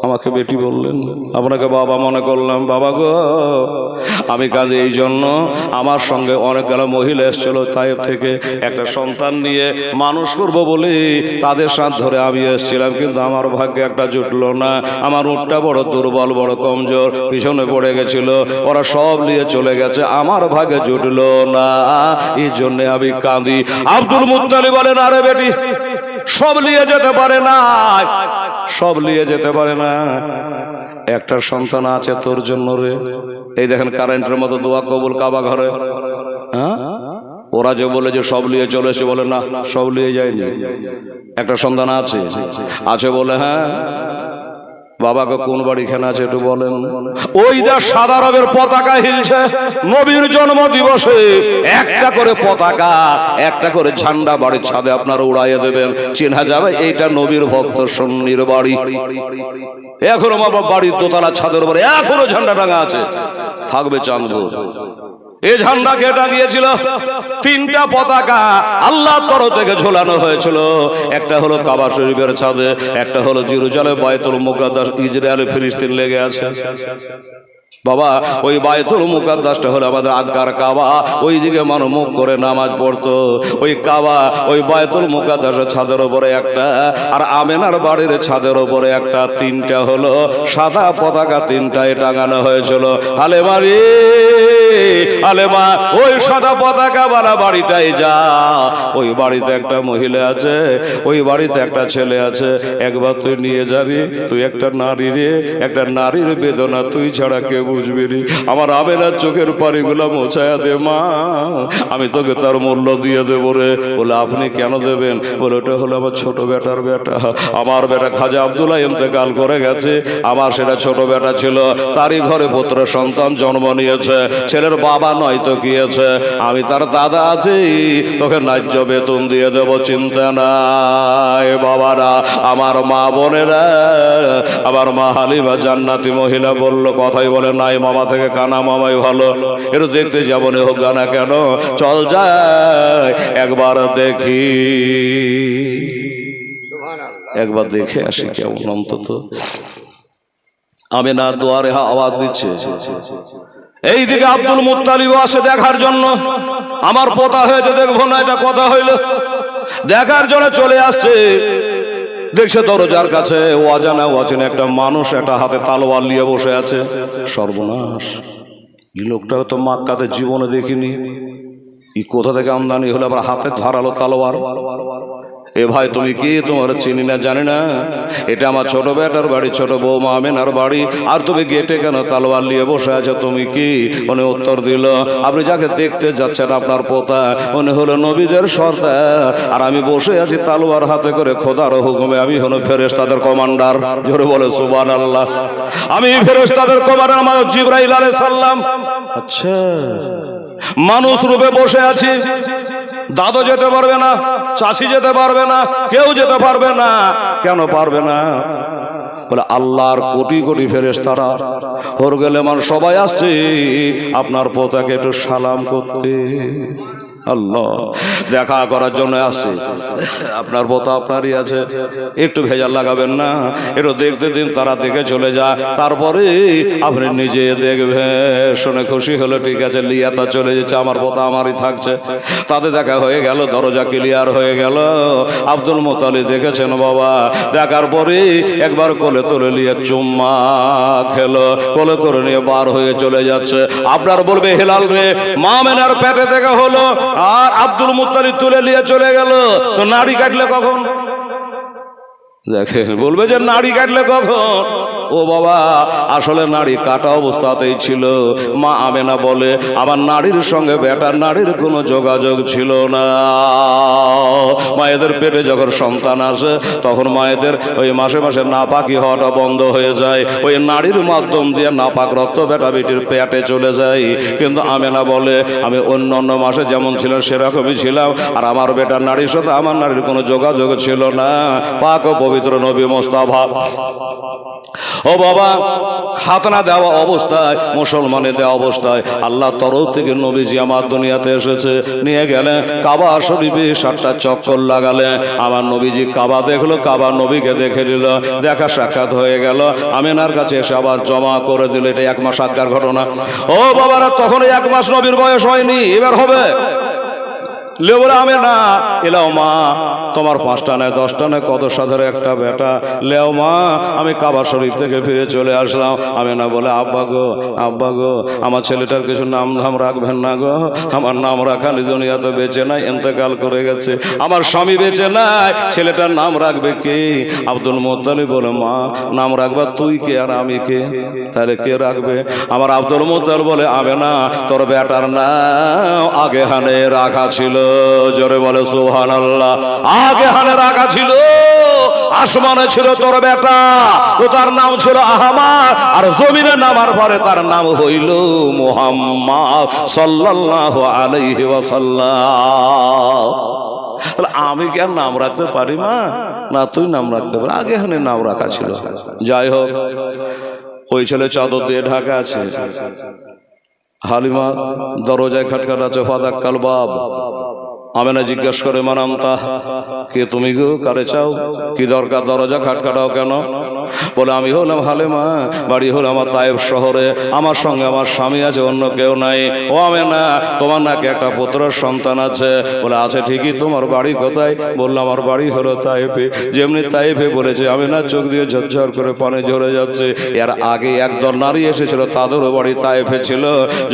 আমাকে বেটি বললেন, আপনাকে বাবা মনে করলাম। বাবা গো, আমি কাঁদি এই জন্য, আমার সঙ্গে অনেকগুলো মহিলা এসেছিল তায়েব থেকে, একটা সন্তান নিয়ে মানুষ করবো বলে তাদের সাথ ধরে আমি এসেছিলাম, কিন্তু আমার ভাগ্যে একটা জুটলো না। আমার উটটা বড় দুর্বল, বড় কমজোর, পিছনে পড়ে গেছিল, ওরা সব নিয়ে চলে গেছে, আমার ভাগ্যে জুটলো না, এই জন্য আমি কাঁদি। আব্দুল মুত্তালিব বলেন, আরে বেটি সব নিয়ে যেতে পারে না, সব নিয়ে যেতে পারে না, একটা সন্তান আছে তোর জন্য রে। এই দেখেন কারেন্টের মতো দোয়া কবুল কাবা ঘরে। হ্যাঁ, ওরা যে বলে যে সব নিয়ে চলে এসে, বলে না সব নিয়ে যায়নি, একটা সন্তান আছে। আছে বলে হ্যাঁ, বাবাকে কোন বাড়ি খানে আছে একটু বলেন। ওই যে সাদা রঙের পতাকা হিলছে নবীর জন্ম দিবসে, একটা করে পতাকা, একটা করে ঝান্ডা বাড়ির ছাদে আপনারা উড়াইয়ে দেবেন, চেনা যাবে এইটা নবীর ভক্ত সুন্নির বাড়ি। এখনো বাবা বাড়ির দোতলা ছাদের উপরে এখনো ঝান্ডা টাঙা আছে, থাকবে চাঁদপুর। এই ঝান্ডা কে টাঙিয়েছিল? 3টা পতাকা আল্লাহর তরফ থেকে ঝোলানো হয়েছিল। একটা হলো কাবা শরীফের ছাদে, একটা হলো জেরুজালেম বাইতুল মুকাদ্দাস, ইসরায়েল ফিলিস্তিন লেগে আছে। বাবা ওই বাইতুল মুকাদ্দাসটা হলো আমাদের আগ্রার কাবা, ওইদিকে মানুষ মুখ করে নামাজ পড়তো। ওই কাবা, ওই বাইতুল মুকাদ্দাসের ছাদের উপরে একটা, আর আমেনার বাড়ির ছাদের উপরে একটা, 3টা হলো সাদা পতাকা, 3টায় টাঙানো হয়েছিল। হালেমা রে হালেমা, ওই সাদা পতাকা বালা বাড়িটাই যা, ওই বাড়িতে একটা মহিলা আছে, ওই বাড়িতে একটা ছেলে আছে। একবার তুই নিয়ে যাবি, তুই একটা নারী রে, একটা নারীর বেদনা তুই ছাড়া কে বুঝবি রে। আমার আমেনার চোখের পানিগুলো মোছায়া দে মা, আমি তোকে তার মূল্য দিয়ে দেবো রে। বলে আপনি কেন দেবেন? বলে ওটা হলো আমার ছোট বেটার বেটা, আমার বেটা খাজা আব্দুল্লাহ ইন্তেকাল করে গেছে, আমার সেটা ছোট বেটা ছিল, তারই ঘরে পুত্র সন্তান জন্ম নিয়েছে, ছেলের বাবা নয় তো কি আছে, আমি তার দাদা আছি, তোকে ন্যায্য বেতন দিয়ে দেবো, চিন্তা নাই। বাবারা, আমার মা বোনেরা, আমার মা হালিমা জান্নাতি মহিলা বলল, কথাই বলে নাই, মামা থেকে কানা মামাই ভালো, একটু দেখতে যাবো না হোক গানা কেন, চল যায় একবার দেখি। একবার দেখে আসি কেমন অন্তত। আমিনা দুয়ারে আওয়াজ দিচ্ছে, এইদিকে আব্দুল মুত্তালিব আসে দেখার জন্য। আমার পোতা হয়েছে, দেখবো না এটা কথা হইল। দেখার জন্য চলে আসছে, দেখছে দরজার কাছে অজানা অচেনা একটা মানুষ একটা হাতে তালোয়ার নিয়ে বসে আছে। সর্বনাশ, এই লোকটা তো মক্কাতে জীবনে দেখিনি, ই কোথা থেকে আমদানি হলো, আবার হাতে ধারালো তালোয়ার। এ ভাই তুমি কি? তোমার চিনি না জানি না, এটা আমার ছোট বেটার বাড়ি, ছোট বৌমা আমিনার বাড়ি, আর তুমি গেটে কেন তালোয়ার নিয়ে বসে আছো, তুমি কি? উনি উত্তর দিল, আপনি যাকে দেখতে যাচ্ছেন আপনার পোতা, উনি হলো নবীদের সর্দার, আর আমি বসে আছি তালোয়ার হাতে করে, খোদার হুকুমে আমি হলো ফেরেশতাদের কমান্ডার। জোরে বলে সুবহানাল্লাহ। আমি ফেরেশতাদের কমান্ডার, আমার জিবরাইল আলাইহিস সালাম। আচ্ছা, মানুষ রূপে বসে আছি, দাদু যেতে পারবে না, চাচি যেতে পারবে না, কেউ যেতে পারবে না। কেন পারবে না? বলে আল্লাহর কোটি কোটি ফেরেশতারা হর গেলে মান সবাই আসছে আপনার পোতাকে একটু সালাম করতে। আল্লাহ দেখা করার জন্য আসছে, আপনার পোতা আপনারই আছে, একটু ভেজাল লাগাবেন না, একটু দেখতে দিন, তারা দেখে চলে যায়, তারপরে আপনি নিজে দেখবেন। শুনে খুশি হলো, ঠিক আছে, লিয়াতা চলে যাচ্ছে, আমার পোতা আমারই থাকছে। তাদের দেখা হয়ে গেল, দরজা ক্লিয়ার হয়ে গেল। আব্দুল মুত্তালিব দেখেছেন বাবা, দেখার পরে একবার কোলে তুলে নিয়ে চুম্মা খেলো, কোলে করে নিয়ে বার হয়ে চলে যাচ্ছে। আপনার বলবে হেলাল রে, মা আমিনার পেটে দেখা হলো, আর আব্দুল মুত্তালিব তুলে নিয়ে চলে গেল, তো নাড়ি কাটলে কখন? দেখেন, বলবে যে নাড়ি কাটলে কখন? ও বাবা, আসলে নাড়ি কাটা অবস্থাতেই ছিল। মা আমেনা বলে, আমার নাড়ির সঙ্গে বেটার নাড়ির কোনো যোগাযোগ ছিল না। মায়েদের পেটে যখন সন্তান আসে, তখন মায়েদের ওই মাসে মাসে নাপাকি হওয়াটা বন্ধ হয়ে যায়, ওই নাড়ির মাধ্যম দিয়ে নাপাক রক্ত বেটা বেটির পেটে চলে যায়। কিন্তু আমেনা বলে, আমি অন্য অন্য মাসে যেমন ছিলাম সেরকমই ছিলাম, আর আমার বেটার নাড়ির সাথে আমার নাড়ির কোনো যোগাযোগ ছিল না। পাক ও পবিত্র নবী মোস্তাফা, ও বাবা, খাতনা দেওয়া অবস্থায়, মুসলমানের দেওয়া অবস্থায় আল্লাহ তরফ থেকে নবীজি আমার দুনিয়াতে এসেছে, নিয়ে গেলেন কাবা শরীফে 7টা চক্কর লাগালে। আমার নবীজি কাবা দেখলো, কাবা নবীকে দেখে নিল, দেখা সাক্ষাৎ হয়ে গেল। আমিনার কাছে এসে আবার জমা করে দিল। এটা 1 মাস আগের ঘটনা। ও বাবারা, তখন 1 মাস নবীর বয়স হয়নি, এবার হবে। লেবরা আমেনা, এলাও মা, তোমার 5টা নয় 10টা নয় কত সাধারণ একটা বেটা, লেও মা, আমি কাবা শরীফ থেকে ফিরে চলে আসলাম। আমেনা বলে, আব্বা গো, আব্বা গো, আমার ছেলেটার কিছু নাম ধাম রাখবেন না গো, আমার নাম রাখালি দুনিয়াতে বেঁচে নাই, ইন্তেকাল করে গেছে, আমার স্বামী বেঁচে নাই, ছেলেটার নাম রাখবে কে? আব্দুল মুত্তালিব বলে, মা, নাম রাখবা তুই কে আর আমি কে? তাহলে কে রাখবে? আমার আব্দুল মুত্তালিব বলে, আমেনা, তোর বেটার নাম আগে হানে রাখা ছিল। জোরে বলে সুবহানাল্লাহ। আগে হানে রাখা ছিল, আসমানে ছিল তোর বেটা, তো তার নাম ছিল আহমদ, আর জমিনে নামার পরে তার নাম হইল মুহাম্মদ সাল্লাল্লাহু আলাইহি ওয়াসাল্লাম। তাহলে আমি কি আর নাম রাখতে পারি না? না, তুই নাম রাখতে পারি, আগে হানে নাম রাখা ছিল। যাই হোক, ওই ছেলে চাদর দিয়ে ঢাকা আছে। হালিমা দরজায় খটখটাচ্ছে, ফাদাক্কাল বাব। আমেনা জিজ্ঞাসা করে, মানামতা, কে তুমি গো, কারে চাও, কি দরকার, দরজা খটখটাও কেন? বলে, আমি হলাম হালিমা, বাড়ি হলো আমার তায়েব শহরে, আমার সঙ্গে আমার স্বামী আছে, অন্য কেউ নাই। ও আমেনা, তোমার নাকি একটা পুত্রের সন্তান আছে? বলে, আছে ঠিকই, তোমার বাড়ি কোথায়? বললাম, আমার বাড়ি হলো তায়েফে। যেমনি তায়েফে বলেছে, আমেনা চোখ দিয়ে ঝরঝর করে পানি ঝরে যাচ্ছে। এর আগে একদল নারী এসেছিল, তাদেরও বাড়ি তায়েফে ছিল।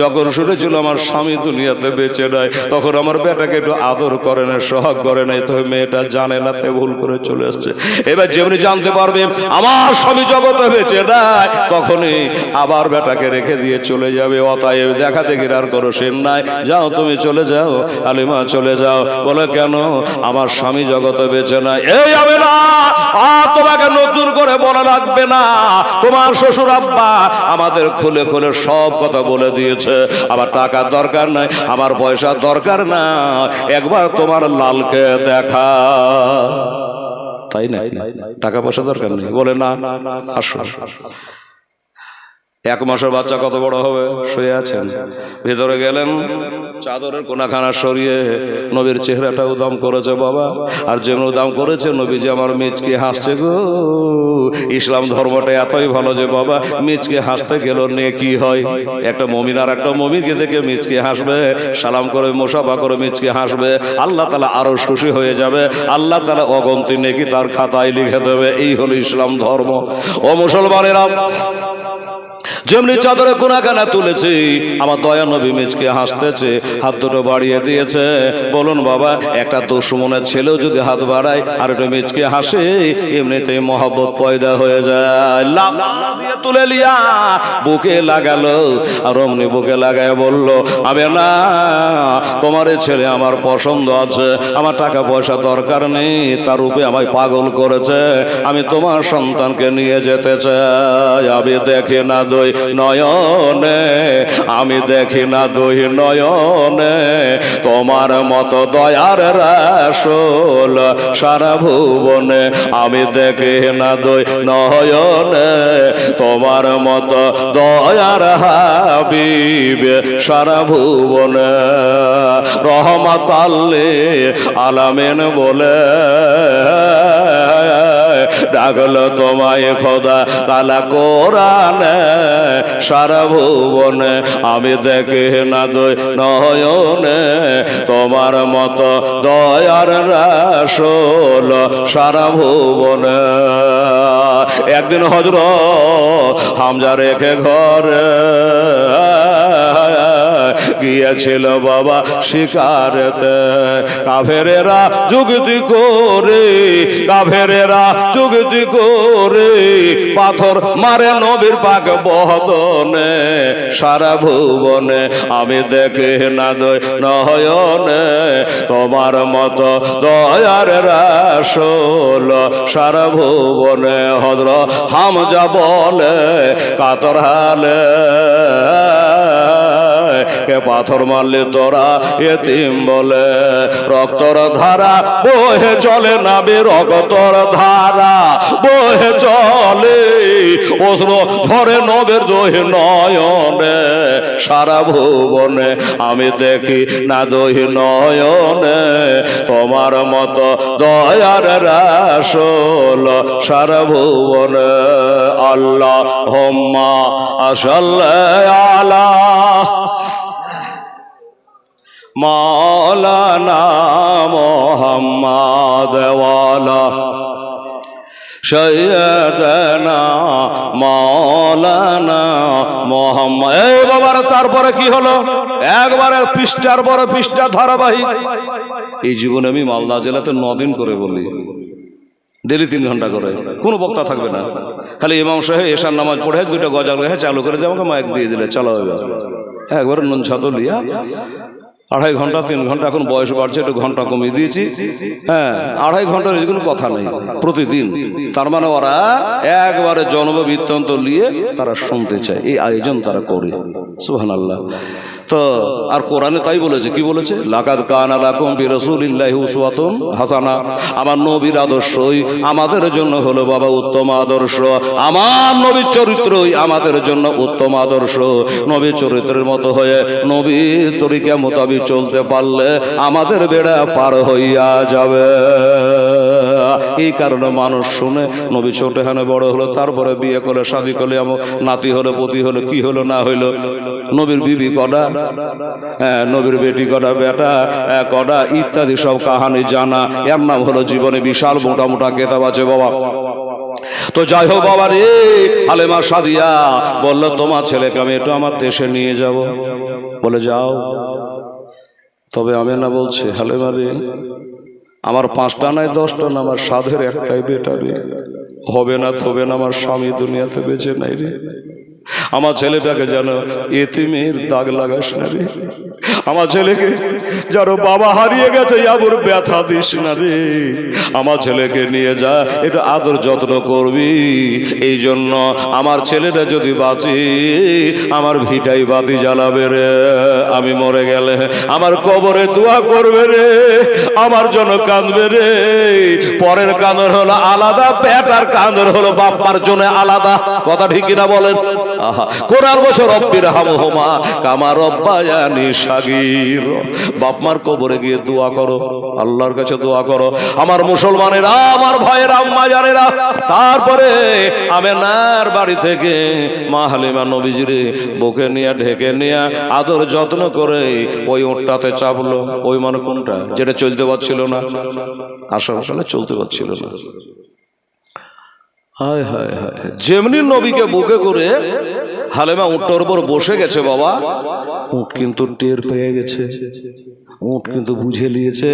যখন শুনেছিল আমার স্বামী দুনিয়াতে বেঁচে নাই, তখন আমার বেটাকে একটু আদর করে না, সোহাগ করে নাই, তো মেয়েটা জানে না, তাই ভুল করে চলে আসছে। এবার যেমনি জানতে পারবে আমার স্বামী জগতে বেঁচে নাই, তখনই আবার বেটাকে রেখে দিয়ে চলে যাবে। অতএব দেখা দেখি আর কোনো সেন নাই, যাও তুমি চলে যাও, হালিমা চলে যাও। বলে, কেন? আমার স্বামী জগতে বেঁচে নাই। এই হবে না, তোমাকে নতুন করে বলা লাগবে না, তোমার শ্বশুর আব্বা আমাদের খুলে খুলে সব কথা বলে দিয়েছে। আমার টাকার দরকার নাই, আমার পয়সার দরকার না, একবার তোমার লালকে দেখা। তাই না? টাকা পয়সা দরকার নেই? বলে, না, আসো। 1 মাসের বাচ্চা কত বড় হবে? শুয়ে আছেন, ভেতরে গেলেন, চাদরের কোনাখানা সরিয়ে নবীর চেহারাটা উদাম করেছে বাবা। আর যেমন উদাম করেছে, নবীজি আমার মিচকে হাসছে গো। ইসলাম ধর্মটা এতই ভালো যে বাবা মিচকে হাসতে গেল নিয়ে কি হয়? একটা মুমিন আর একটা মুমিনকে দেখে মিচকে হাসবে, সালাম করে মুসাফা করে মিচকে হাসবে, আল্লাহ তাআলা আরো খুশি হয়ে যাবে, আল্লাহ তাআলা অগন্তি নেকি তার খাতায় লিখে দেবে। এই হলো ইসলাম ধর্ম। ও মুসলমানেরা, যেমনি চাদরে কোনাখানা তুলেছি, আমার দয়া নবী মিচকে হাসতেছে, হাত দুটো বাড়িয়ে দিয়েছে। বলুন বাবা, একটা দুশমনের ছেলেও যদি হাত বাড়ায় আর একটু মিচকে হাসে, এমনিতেই মহব্বত পয়দা হয়ে যায়। দিয়ে তুলে লিয়া বুকে লাগালো, আর অমনি বুকে লাগায় বলল, আমি না, তোমার ছেলে আমার পছন্দ আছে, আমার টাকা পয়সা দরকার নেই, তার রূপে আমায় পাগল করেছে, আমি তোমার সন্তানকে নিয়ে যেতে চাই। আমি দেখি না দুই নয়নে, আমি দেখি না দুই নয়নে, তোমার মতো দয়ার রাসূল সারা ভুবনে, আমি দেখি না দুই নয়নে, তোমার মতো দয়ার হাবিব সারা ভুবনে। রহমাতাল লিল আলামিন বলে ডাকলো তোমায় খোদা তাআলা কোরআনে, সারা ভুবনে আমি দেখি না দুই নয়নে, তোমার মতো দয়ার রাসূল সারা ভুবনে। একদিন হযরত হামজা রেখে ঘরে গিয়েছিল বাবা শিকারেতে। কাফেরেরা যুক্তি করে, কাফেরেরা যুক্তি করে পাথর মারে নবীর পাক বদনে, সারা ভুবনে আমি দেখি না দুই নয়নে, তোমার মতো দয়ার রাসূল সারা ভুবনে। হযরত হামজা বলে কাতর হালে, কে পাথর মারলে তোরা এতিম বলে, রক্তর ধারা বহে চলে নাবি, রক্তর ধারা বহে চলে, অশ্রু ঝরে নবের দোহে নয়নে, সারা ভুবনে আমি দেখি না দোহে নয়নে, তোমার মতো দয়ার রাসূল সারা ভুবনে। আল্লাহুম্মা সাল্লি আলা মাওলানা মুহাম্মদ ওয়ালা সাইয়্যিদানা মাওলানা মুহাম্মদ। এই বাবার তারপরে কি হলো? একবারে পৃষ্ঠার পর পৃষ্ঠা ধারাবাহিক। এই জীবনে আমি মালদা জেলাতে 9 দিন করে বলি, ডেলি 3 ঘন্টা করে, কোনো বক্তা থাকবে না, খালি ইমাম সাহেব এশার নামাজ পড়ে 2টা গজল গায়ে চালু করে দিয়ে আমাকে মাইক দিয়ে দিলে চালো এবার। একবারে নুন ছাতো লিয়া 2.5 ঘন্টা 3 ঘন্টা, এখন বয়স বাড়ছে একটু ঘন্টা কমিয়ে দিয়েছি। হ্যাঁ, 2.5 ঘন্টার কোনো কথা নেই প্রতিদিন। তার মানে ওরা একবারে জন্ম বৃত্তান্ত নিয়ে তারা শুনতে চায়, এই আয়োজন তারা করে। সুবহানাল্লাহ। তো আর কোরআনে তাই বলেছে, কি বলেছে? লাকাদ কানা লাকুম ফি রাসূলিল্লাহি উসওয়াতুন হাসানা। আমার নবীর আদর্শই আমাদের জন্য হলো বাবা উত্তম আদর্শ, আমার নবীর চরিত্রই আমাদের জন্য উত্তম আদর্শ। নবীর চরিত্রের মতো হয়ে নবীর তরিকা মোতাবেক চলতে পারলে আমাদের বেড়া পার হইয়া যাবে। এই কারণে মানুষ শুনে নবী ছোট হানে বড় হলো, তারপরে বিয়ে করলে, শাদী করলে, আমার নাতি হলো, পতি হলো, কি হলো না হইলো, নবীর বিবি কটা, নবীর বেটি কটা, বেটা কটা, ইত্যাদি সব কাহানি জানা। এর নাম হলো জীবনে বিশাল মোটা মোটা কেতাব আছে বাবা। তো যাই হোক বাবা রে, হালেমা সাদিয়া বললো তোমার ছেলেকে আমি একটু আমার দেশে নিয়ে যাব। বলে যাও। তবে আমি না বলছি, হালেমা রে, আমার 5টা নয় 10টা না, আমার সাধের একটাই বেটা রে, হবে না থবে না, আমার স্বামী দুনিয়াতে বেঁচে নাই রে, আমার ছেলেটাকে যেন এতিমের দাগ লাগাস না রে, আমার ছেলেকে যারো বাবা হারিয়ে গেছে আবুর ব্যথা দিস না রে, আমার ছেলেকে নিয়ে যা, এটা আদর যত্ন করবি। এই জন্য আমার ছেলেটা যদি বাঁচি, আমার ভিটাই বাতি জ্বালাবে রে, আমি মরে গেলে আমার কবরে দোয়া করবে রে, আমার জন্য কাঁদবে রে। পরের কাঁদর হলো আলাদা, বেটার কাঁদর হলো বাপ্পার জন্য আলাদা। কথা ঠিক কিনা বলেন? আহা কোরআন বছর রব্বির হামহুমা কামা রব্বায়ানি সাগীর। বাপ মার কবরে গিয়ে দোয়া করো, আল্লাহর কাছে দোয়া করো। আমার মুসলমানেরা, আমার ভাইয়েরা, আম্মা জানেরা, তারপরে আমেনার বাড়ি থেকে মা হালিমা নবীজিরে বুকে নিয়ে ঢেকে নিয়ে আদর যত্ন করে ওই ওটটাতে চাপলো। ওই মানে কোনটা, যেটা চলতে পারছিল না, আসলে চলতে পারছিল না। হায় হায় হায়, যেমনি নবীকে বুকে করে হালিমা উটটার উপর বসে গেছে বাবা, উট কিন্তু টের পেয়ে গেছে, উট কিন্তু বুঝে নিয়েছে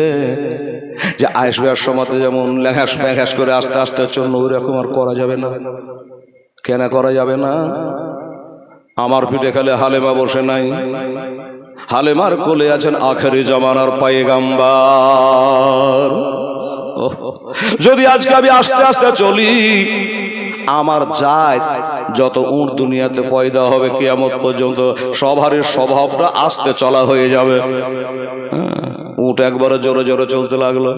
যে আসবে আর সমাতে যেমন ল্যাঘাস ম্যাঘাস করে আস্তে আস্তে চলল, ওই রকম আর করা যাবে না। কেন করা যাবে না? আমার পিঠে খালে হালিমা বসে নাই, হালিমার কোলে আছেন আখেরি জামানার পায়গাম্বার। যদি আজকে আমি আস্তে আস্তে চলি, আমার জাত যত উট দুনিয়াতে পয়দা হবে কিয়ামত পর্যন্ত সবারই স্বভাবটা আস্তে চলা হয়ে যাবে। উট একবারে জোরে জোরে চলতে লাগলো।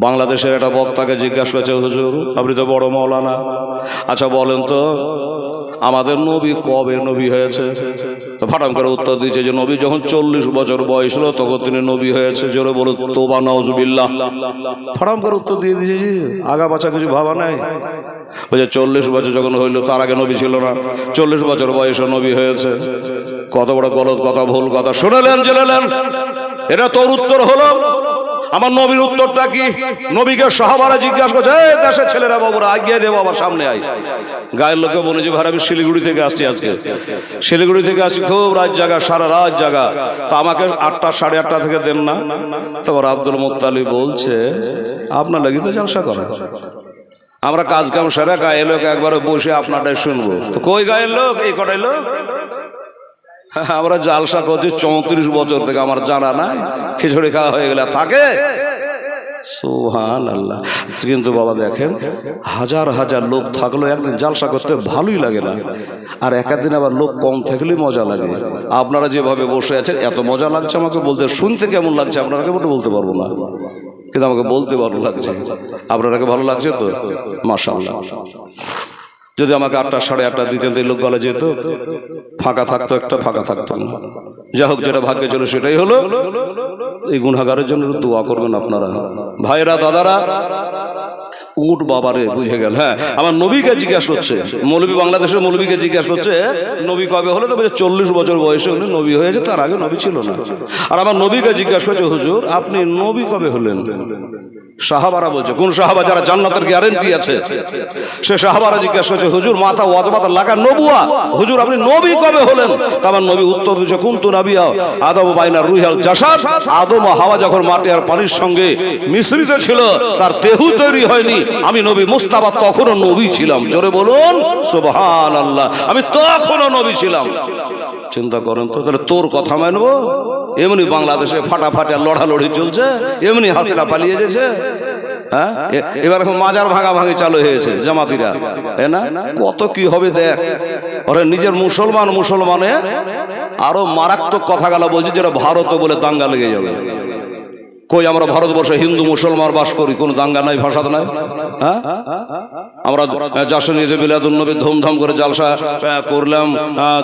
বাংলাদেশের একটা বক্তাকে জিজ্ঞাসা করেছে, হুজুর আপনি তো বড় মৌলানা, আচ্ছা বলেন তো আমাদের নবী কবে নবী হয়েছে? তো ফাটাম করে উত্তর দিয়েছে যে নবী যখন 40 বছর বয়স হলো তখন তিনি নবী হয়েছে। জোরে বলুন তোবা নাউজুবিল্লাহ। ফাটাম করে উত্তর দিয়ে দিয়েছে, আগা পাছা কিছু ভাবা নাই। বলছে 40 বছর যখন হইলো তার আগে নবী ছিল না, 40 বছর বয়সে নবী হয়েছে। কত বড় গলত কথা, ভুল কথা শুনেলেন, জেনেলেন। এটা তোর উত্তর হলো। আমার নবীর উত্তরটা কি? নবীকে সাহাবারা জিজ্ঞাসা করছে, এই দেশের ছেলেরা বাবুরা আগিয়ে দে বাবা, সামনে আয়। গায়ের লোকে বলে যে ভাই আমি শিলিগুড়ি থেকে আসছি, আজকে শিলিগুড়ি থেকে আসছি, খুব রাত জাগা, সারা রাত জাগা, তা আমাকে 8টা সাড়ে 8টা থেকে দেন না। তোমার আব্দুল মুত্তালিব বলছে আপনার লাগি তো জলসা করা, আমরা কাজ কাম সেরা গায়ের লোক একবারে বসে আপনারটাই শুনবো। তো কই গায়ের লোক? এই কটাই লোক। আমরা জালসা করছি 34 বছর থেকে, আমার জানা নাই। খিচুড়ি খাওয়া হয়ে গেলে থাকে। সুবহানাল্লাহ। কিন্তু বাবা দেখেন, হাজার হাজার লোক থাকলেও একদিন জালসা করতে ভালোই লাগে না, আর একদিন আবার লোক কম থাকলেই মজা লাগে। আপনারা যেভাবে বসে আছেন এত মজা লাগছে আমাকে বলতে, শুনতে কেমন লাগছে আপনারাকে বলতে পারবো না, কিন্তু আমাকে বলতে ভালো লাগছে। আপনারাকে ভালো লাগছে তো? মাশাআল্লাহ। যদি আমাকে 8টা সাড়ে 8টা দিতেন তো লোক গলা যেত, ফাঁকা থাকতো, একটা ফাঁকা থাকতো না। যাই হোক, যেটা ভাগ্যে ছিল সেটাই হলো। এই গুনাহগারের জন্য দোয়া করবেন আপনারা, ভাইরা, দাদারা। উট বাবারে বুঝে গেল। হ্যাঁ, আমার নবীকে জিজ্ঞাসা করছে, মৌলবী, বাংলাদেশের মৌলবীকে জিজ্ঞাসা করছে নবী কবে হলো? তো বলছে 40 বছর বয়সে উনি নবী হয়েছে, তার আগে নবী ছিল না। আর আমার নবীকে জিজ্ঞাসা করছে, হুজুর আপনি নবী কবে হলেন? সাহাবারা বলছে, কোন সাহাবা? যারা জান্নাতের গ্যারান্টি আছে সে সাহাবারা জিজ্ঞাসা করছে, হুজুর মাথা ওয়াজবাত লাগা নবুয়া, হুজুর আপনি নবী কবে হলেন? আমার নবী উত্তর দিচ্ছে, কুনতু নাবিয়া আদম বাইনা রুহাল জাসাদ। আদম ও হাওয়া যখন মাটি আর পানির সঙ্গে মিশ্রিত ছিল, তার দেহ তৈরি হয়নি, আমি নবী মুস্তাফা তখনও নবী ছিলাম। জোরে বলুন সুবহানাল্লাহ। আমি তখনও নবী ছিলাম। চিন্তা করেন তো, তাহলে তোর কথা মানবো? এমনি বাংলাদেশে ফাটাফাটি লড়ালড়ি চলছে, এমনি হাসিনা পালিয়ে গেছে। হ্যাঁ, এবার এখন মাজার ভাঙাভাঙি চালু হয়েছে জামাতিরা, তাই না? কত কি হবে দেখ। ওরা নিজের মুসলমানে আরো মারাত্মক কথা গালা বলছে, যেটা ভারত বলে দাঙ্গা লেগে যাবে। কই আমরা ভারতবর্ষে হিন্দু মুসলমান বাস করি, কোন দাঙ্গা নাই, ফাসাদ নাই। হ্যাঁ, আমরা জাসন ঈদে মিলাদুন নবী ধুমধাম করে জালসা করলাম,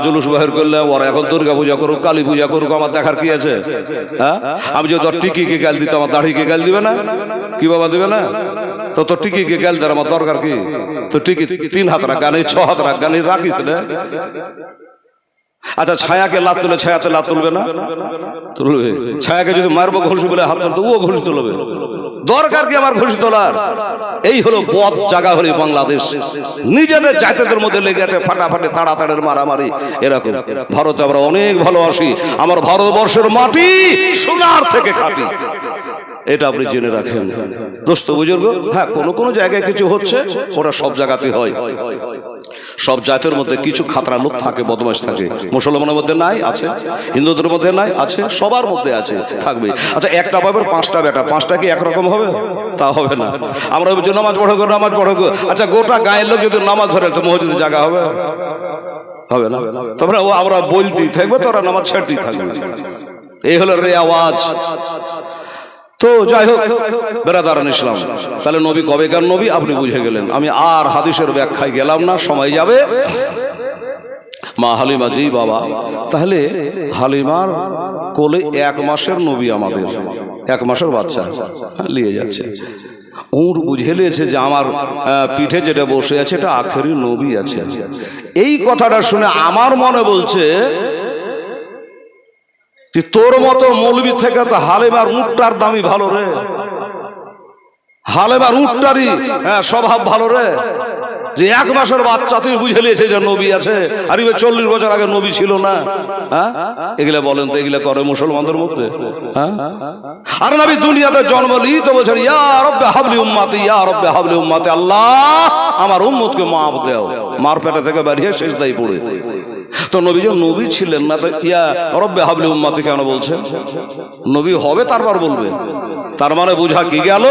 জুলুস বাহির করলাম। ওরা এখন দুর্গা পূজা করুক, কালী পূজা করুক, আমার দেখার কি আছে? হ্যাঁ, আমি যদি তোর টিকিকে গাল দিতাম, আমার দাড়িকে গাল দিবে না? কি বাবা দিবে না? তো তোর টিকিকে গাল দেওয়ার আমার দরকার কি? তো টিকি 3 হাত রাখ গানে, 6 হাত রাখ গানে, রাখিস না। আচ্ছা, ছায়াকে লাত তুলে ছায়াতে লাত তুলবে না? তুলবে। ছায়াকে যদি মারবো ঘুষি বলে হাত তুলতো, ও ঘুষি তুলবে। দরকার কি আমার ঘুষি তোলার? এই হলো বদ জায়গা হলো বাংলাদেশ। নিজেদের জাতিদের মধ্যে লেগে আছে ফাটাফাটি, তাড়াতাড়ির মারামারি। এরকম ভারতে আমরা অনেক ভালোবাসি, আমার ভারতবর্ষের মাটি সোনার থেকে খাঁটি, এটা আপনি জেনে রাখেন দোস্ত বুজুর্গ। হ্যাঁ, কোন জায়গায় কিছু হচ্ছে, ওটা সব জায়গাতে হয়। সব জাতের মধ্যে কিছু খাতরা লোক থাকে, বদমাশ থাকে। মুসলমানের মধ্যে নাই, আছে। হিন্দুদের মধ্যে নাই, আছে। সবার মধ্যে আছে, থাকবে। আচ্ছা, একটা বাবার 5টা বেটা, 5টা কি একরকম হবে? তা হবে না। আমরা বলছি নামাজ পড়ো গো, নামাজ পড়ো গো। আচ্ছা, গোটা গায়ের লোক যদি নামাজ ধরে তো মসজিদে জায়গা হবে? হবে না। তারপরে আমরা বলতেই থাকবে, তোরা নামাজ ছাড়তেই থাকবে। এই হলো রে আওয়াজ। তো যাই হোক বেরাদারান ইসলাম, তাহলে নবী কবেকার নবী আপনি বুঝে গেলেন। আমি আর হাদিসের ব্যাখ্যায় গেলাম না, সময় যাবে। মা হালিমা জি বাবা। তাহলে হালিমার কোলে 1 মাসের নবী, আমাদের 1 মাসের বাচ্চা নিয়ে যাচ্ছে। উট বুঝে নিয়েছে যে আমার পিঠে যেটা বসে আছে এটা আখেরি নবী আছে। এই কথাটা শুনে আমার মনে বলছে যে তোর মতো মৌলবী থেকে তো হালিমার উটটার দামি ভালো রে, হালিমার উটটারই স্বভাব ভালো রে, যে 1 মাসের বাচ্চা তুই বুঝে নিয়েছে যে নবী আছে, আর 40 বছর আগে নবী ছিল না। হ্যাঁ, এগুলা বলেন তো, এগুলা করে মুসলমানদের মধ্যে? হ্যাঁ, আর নবী দুনিয়াতে জন্ম লি তো বলছেন ইয়া রব্বে হাবলি উম্মতি, ইয়া রব্বে হাবলি উম্মতি, আল্লাহ আমার উম্মতকে মাফ দাও। মার পেটে থেকে বেরিয়ে সিজদায় পড়ে। তো নবী যে নবী ছিলেন না, তো ইয়া রব্বে হাবলি উম্মতি কেন বলছেন? নবী হবে তারপর বলবে। তার মানে বোঝা কি গেল,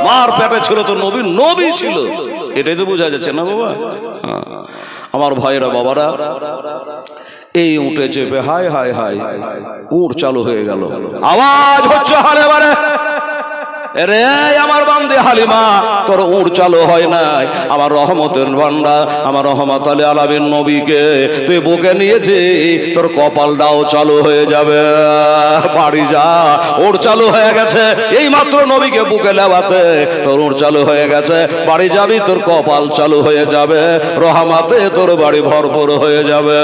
মার পেটে ছিল তো নবী, নবী ছিল, এটাই তো বোঝা যাচ্ছে না বাবা। আমার ভাইরা বাবারা, এই উঠে চেপে হায় হায় হায় উঠ চালু হয়ে গেল, আওয়াজ হচ্ছে হারে বারে, রে আমার বান্দে হালিমা তোর উঠ চালু হয় নাই, আমার রহমতের ভান্ডার আমার রহমত আলী আলামিন নবীকে তুই বুকে নিয়েছি, তোর কপালটাও চালু হয়ে যাবে, বাড়ি যা, উঠ চালু হয়ে গেছে। এই মাত্র নবীকে বুকে লেবাতে তোর উঠ চালু হয়ে গেছে, বাড়ি যাবি, তোর কপাল চালু হয়ে যাবে, রহমতে তোর বাড়ি ভরপুর হয়ে যাবে।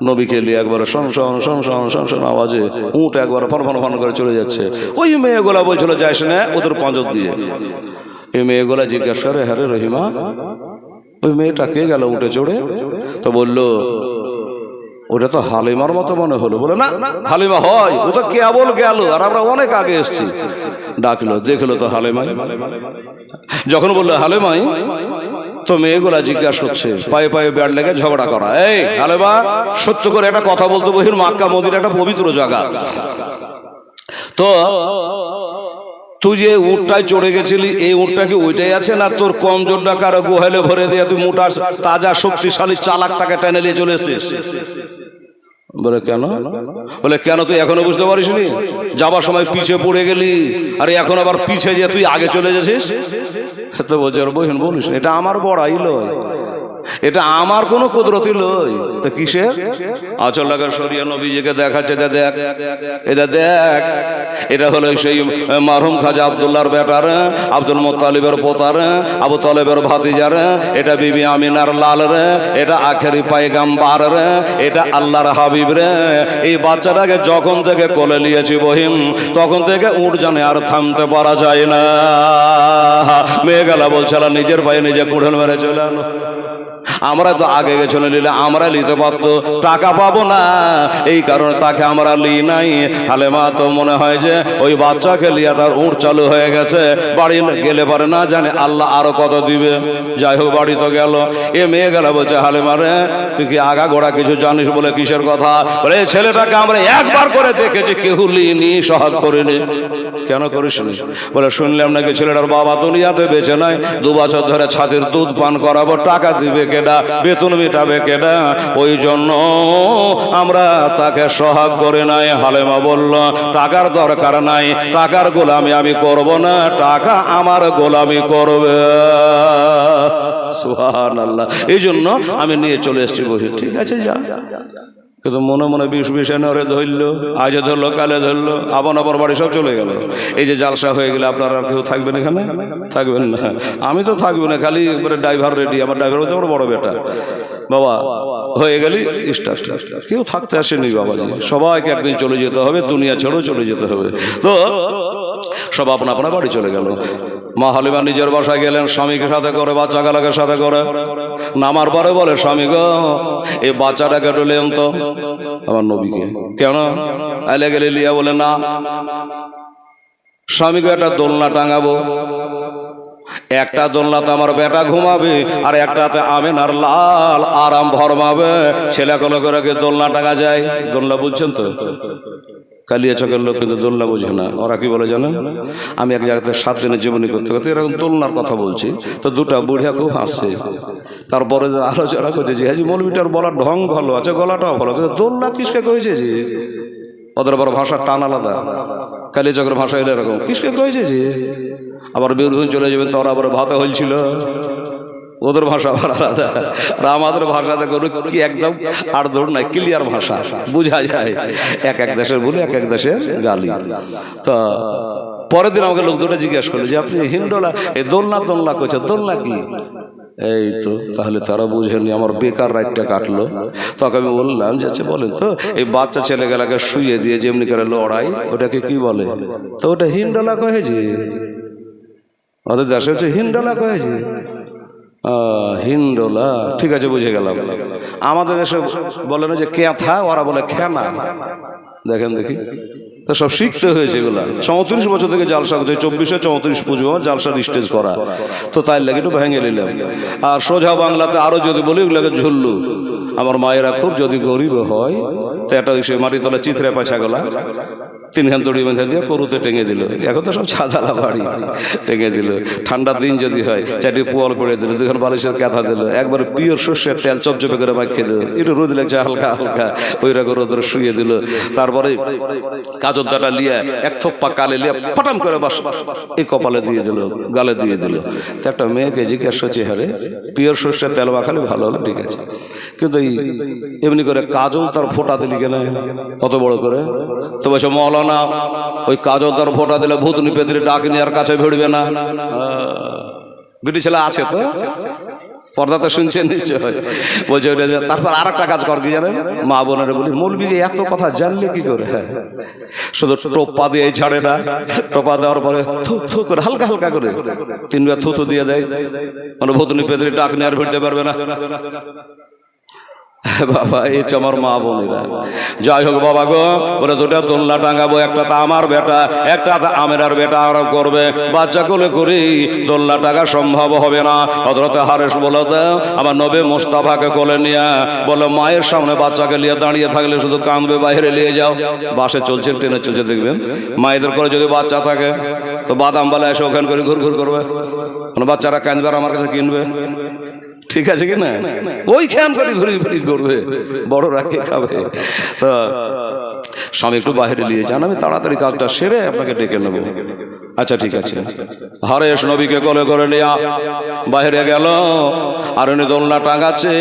নবীকে নিয়ে একবারে শন শন শন শন শন শন আওয়াজে উঠ একবার ফন ফন ফন করে চলে যাচ্ছে। ওই মেয়েগুলা বলছিল যাইস না ওদের পাঁজর দিয়ে। এই মেয়েগুলা জিজ্ঞাসা করে, হ্যাঁ রে রহিমা, ওই মেয়েটা কে গেল উঠে চড়ে? তো বললো ওটা তো হালিমার মতো মনে হলো। বলে না, হালিমা হয়, ও তো কেবল গেল, আর আমরা অনেক আগে এসছি। ডাকলো, দেখলো তো হালিমাই। যখন বললো হালিমাই, তো মেয়েগুলা জিজ্ঞাসা হচ্ছে, পায়ে পায়ে ব্যাট লেগে ঝগড়া করা। এই হালিমা, সত্য করে একটা কথা বলতে বহির, মক্কা মদিনা একটা পবিত্র জায়গা, তো তুই যে উটটায় চড়ে গেছিলি, এই উটটা কি ওইটাই আছে, না তোর কমজোরটা কারো গোহালে ভরে দিয়ে তুই মোটা তাজা শক্তিশালী চালাকটাকে টেনে নিয়ে চলে এসছিস? বলে কেন? বলে কেন তুই এখনো বুঝতে পারিস নি? যাবার সময় পিছে পড়ে গেলি, আর এখন আবার পিছে যে তুই আগে চলে যাচ্ছিস। তো বলছে বহিন বলিস, এটা আমার বড়াই লয়, এটা আমার কোনো কুদরতি লয়, তো কিসের? আচল লাগা সরিয়ে নবীজিকে দেখাচ্ছে, দেখ এটা দেখ, এটা হলো সেই মারহুম খাজা আব্দুল্লাহর বেটার, আব্দুল মুত্তালিবের পোতার, আবু তালেবের ভাতিজার, এটা বিবি আমিনার লাল রে, এটা আখেরি পায়গাম্বার রে, এটা আল্লাহর হাবিব রে। এই বাচ্চাটাকে যখন থেকে কোলে নিয়েছি বহিন, তখন থেকে উঠ জানে আর থামতে পারা যায় না। মেয়ে গেলা বলছে নিজের পায়ে নিজে কুড়েল মেরে চলে আনো। আমরা তো আগে চলে নিলে আমরা নিতে পারতো, টাকা পাবো না, এই কারণে তাকে আমরা লি নাই। হালেমা তো মনে হয় যে ওই বাচ্চাকে লিয়া তার উঠ চালু হয়ে গেছে, বাড়ি গেলে পারে না জানে আল্লাহ আরো কত দিবে। যাই হোক বাড়ি তো গেল। এ মেয়ে গেল বলছে হালেমা রে, তুই কি আগা গোড়া কিছু জানিস? বলে কিসের কথা? বলে এই ছেলেটাকে আমরা একবার করে দেখেছি, কেউ লিনি, সহাগ করিনি। কেন করিস নি? বলে শুনলাম নাকি ছেলেটার বাবা দুনিয়াতে বেঁচে নাই, 2 বছর ধরে ছাতির দুধ পান করাবো, টাকা দিবে কেডা, বেতন মেটাবে কেডা, ওই জন্য আমরা তাকে সহাগ করে নাই। হালেমা বলল টাকার দরকার নাই, টাকার গোলামি আমি করব না, টাকা আমার গোলামি করবে। সুবহানাল্লাহ। এই জন্য আমি নিয়ে চলে এসেছি। বহি ঠিক আছে যা। কিন্তু মনে মনে বিষ এনে ওরে ধরলো, আজ ধরলো, কালে ধরলো, আবার বাড়ি সব চলে গেল। এই যে জালসা হয়ে গেলে আপনারা আর কেউ থাকবেন এখানে? থাকবেন না। আমি তো থাকবো না, খালি ড্রাইভার রেডি। আমার ড্রাইভার হতে আমার বড় বেটা। বাবা হয়ে গেলি স্টার্ট। কেউ থাকতে আসেনি বাবাজি, সবাইকে একদিন চলে যেতে হবে, দুনিয়া ছেড়েও চলে যেতে হবে। তো সব আপনা আপনা বাড়ি চলে গেল। মা হালিমা নিজের বাসায় গেলেন, স্বামীকে সাথে করে, বাচ্চা গালাকে সাথে করে। নামার পরে বলে, স্বামী গো এই বাচ্চাটাকে ডলেন তো আমার নবীকে। কেন? আইলে গেলে লিয়া। বলে না, স্বামীকে একটা দোলনা টাঙাবো, একটা দোলনাতে আমার বেটা ঘুমাবে, আর একটাতে আমিনার লাল আরাম ভরমাবে। ছেলে কলে করে দোলনা টাঙা যায়। দোলনা বুঝছেন তো? কালিয়া চকের লোক কিন্তু দোলনা বুঝে না। ওরা কি বলে জানেন? আমি এক জায়গাতে 7 দিনের জীবনী করতে করতে এরকম দোলনার কথা বলছি, তো 2টা বুড়িয়া খুব হাসছে। তারপরে আলোচনা করছে যে হাজি মৌলবীটার বলার ঢং ভালো আছে, গলাটাও ভালো, কিন্তু দোলনা কিসকে কয়েছে যে? ওদের আবার ভাষার টান আলাদা। কালিয়া চকের ভাষা এলো এরকম, কিসকে কয়েছে যে? আবার বীরভূম চলে যাবেন, তো ওরা আবার ভাতে হলছিল, ওদের ভাষা আলাদা, আর আমাদের ভাষাতে কোনো কি একদম আর ধর নাই, ক্লিয়ার ভাষা, বোঝা যায় এক এক দেশের বলে এক এক দেশের গালি। তো পরের দিন আমাকে লোক দুটো জিজ্ঞেস করলো যে আপনি হিন্ডোলা এই দোলনা দোলনা করছে, দোলনা কি? এই তো তাহলে তারা বুঝেনি, আমার বেকার রাইটটা কাটলো। তখন আমি বললাম যে আচ্ছা বলেন তো, এই বাচ্চা ছেলেগুলাকে শুয়ে দিয়ে যেমনি করে লড়াই, ওটাকে কি বলে? তো ওটা হিন্ডোলা কহেছি, ওদের দেশে হচ্ছে হিন্ডোলা কহেছি। হিন্ডোলা, ঠিক আছে বুঝে গেলাম। আমাদের দেশে বলে না যে ক্যাথা, ওরা বলে খেনা। দেখেন দেখি, তো সব শিখতে হয়েছে এগুলা। 34 বছর থেকে জালসা করছে, 24-এ 34 পুজো জালসার স্টেজ করা, তো তাই লাগে একটু ভেঙে নিলাম। আর সোজা বাংলাতে আরো যদি বলি ওগুলোকে ঝুল্লু। আমার মায়েরা খুব যদি গরিব হয় তো একটা সে মাটির তলা চিত্রে পাছা গলা 3 খান দড়ি বেঁধে দিয়ে করুতে টেঙে দিল। এখন তো সব ছাদালা বাড়ি, টেঙে দিল। ঠান্ডার দিন যদি হয় 4টি পোয়াল করে দিল, 2 খান বালিশের কাঁথা দিল, একবার পিওর সর্ষের তেল চপচপে করে মাখিয়ে দিল, একটু রোদ লাগছে হালকা হালকা, ওই রকম রোদ শুয়ে দিল। তারপরে কাজলদাটা লিয়ে এক থপ্পা কালে লিয়ে পটাম করে বাস এই কপালে দিয়ে দিল, গালে দিয়ে দিল। তো একটা মেয়েকে জিজ্ঞেস করছে, হারে পিওর সর্ষের তেল মাখালে ভালো হলো, ঠিক আছে, কিন্তু এমনি করে কাজল তার ফোটা দিলি কেন কত বড় করে? তো বলছে মৌলানা ওই কাজল তার ফোটা দিলে ভূতনি পেতনি ডাকিনি আর কাছে ভিড়বে না। বিটি ছেলে আছে তো, পর্দা তো শুনছেন নিশ্চয়। বলছে ওইটা। তারপর আর একটা কাজ কর কি জানেন, মা বোনেরা বলি মৌলবি এত কথা জানলে কি করে? হ্যাঁ, শুধু টোপা দিয়ে ছাড়ে না, টোপা দেওয়ার পরে থু থু করে হালকা হালকা করে 3 বার থু থু দিয়ে দেয়, মানে ভূতনি পেতনি ডাকনি আর ভিড়তে পারবে না। বাবা এই আমার মা বোনেরা, যাই হোক বাবা গো, বলে 2টা দোলনা টাঙাবো, একটা তা আমার বেটা, একটা আমেরার বেটা আরব করবে। বাচ্চা কোলে করি দোলনা টাকা সম্ভব হবে না। হযরত হারেস বলে দাও আমার নবী মুস্তাফাকে কোলে নিয়ে বলে মায়ের সামনে বাচ্চাকে নিয়ে দাঁড়িয়ে থাকলে শুধু কাঁদবে, বাইরে নিয়ে যাও। বাসে চলছে, ট্রেনে চলছে, দেখবেন মায়েদের করে যদি বাচ্চা থাকে তো বাদাম বালা এসে ওখান করে ঘুর ঘুর করবে, মানে বাচ্চারা কাঁদবে আর আমার কাছে কিনবে, ঠিক আছে কি না? ওই খেয়াল করে ঘুরি ঘুরি করবে, বড়রা কে খাবে? তো স্বামী একটু বাইরে নিয়ে যান, আমি তাড়াতাড়ি কাজটা সেরে আপনাকে ডেকে নেবো। আচ্ছা ঠিক আছে। হারেস নবীকে কোলে করে নিয়ে বাইরে গেল, আর উনি দোলনা টাঙাচ্ছে।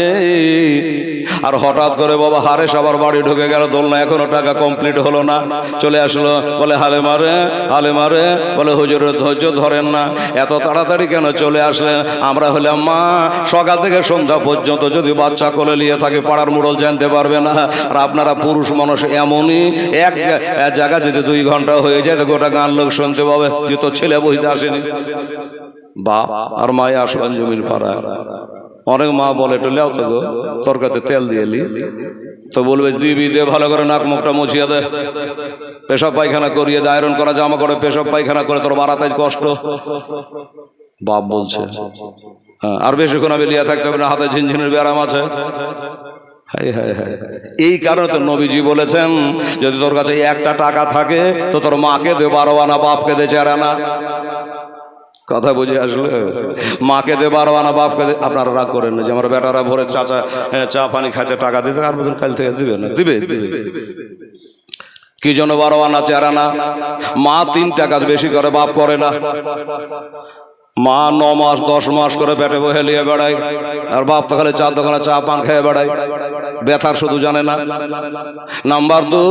আর হঠাৎ করে বাবা হারেস আবার বাড়ি ঢুকে গেল, দোলনা এখনো টাকা কমপ্লিট হলো না। চলে আসলো, বলে হালে মারে হালে মারে, বলে হুজুরের ধৈর্য ধরেন না, এত তাড়াতাড়ি কেন চলে আসলেন? আমরা হলাম মা, সকাল থেকে সন্ধ্যা পর্যন্ত যদি বাচ্চা কোলে নিয়ে থাকে পাড়ার মুড়ল জানতে পারবে না। আর আপনারা পুরুষ মানুষ এমনই, এক জায়গা যদি 2 ঘন্টা হয়ে যায় তো গোটা গান লোক শুনতে পাবে যে তোর ছেলে বইতে আসেনি। বাপ আর মায়ে আসবেন জমির পাড়া। অনেক মা বলে লেও তো গো তরকারিতে তেল দিয়ে লি, তো বলবে দিবি দে, ভালো করে নাক মুখটা মুছিয়ে দে, পেশাব পায়খানা করিয়ে দে, আয়রন করা জামা করে পেশাব পায়খানা করে, তোর বাড়াতে কষ্ট। বাপ বলছে আর বেশিক্ষণ আমি লিয়া থাকতে হবে না, হাতে ঝিনঝিনের ব্যারাম আছে। এই কারণে তো নবীজি বলেছেন যদি তোর কাছে 1টা টাকা থাকে তো তোর মাকে দে 12 আনা, বাপকে দে 4 আনা। কথা বুঝে আসলে? মাকে দে 12 আনা, বাপকে দে। আপনারা রাগ করেন না যে আমার বেটারা ভোরে চাচা চা পানি খাইতে টাকা দিতে, আর বলুন কাল থেকে দিবে না? দিবে দিবে। কি জন্য 12 আনা 4 আনা? মা 3 টাকা বেশি করে, বাপ করে না। মা 9 মাস 10 মাস করে পেটে বহে নিয়ে বেড়ায়, আর বাপ তো খালি চার দোকানে চা পান খেয়ে বেড়ায়, ব্যথার শুধু জানে না। নাম্বার 2,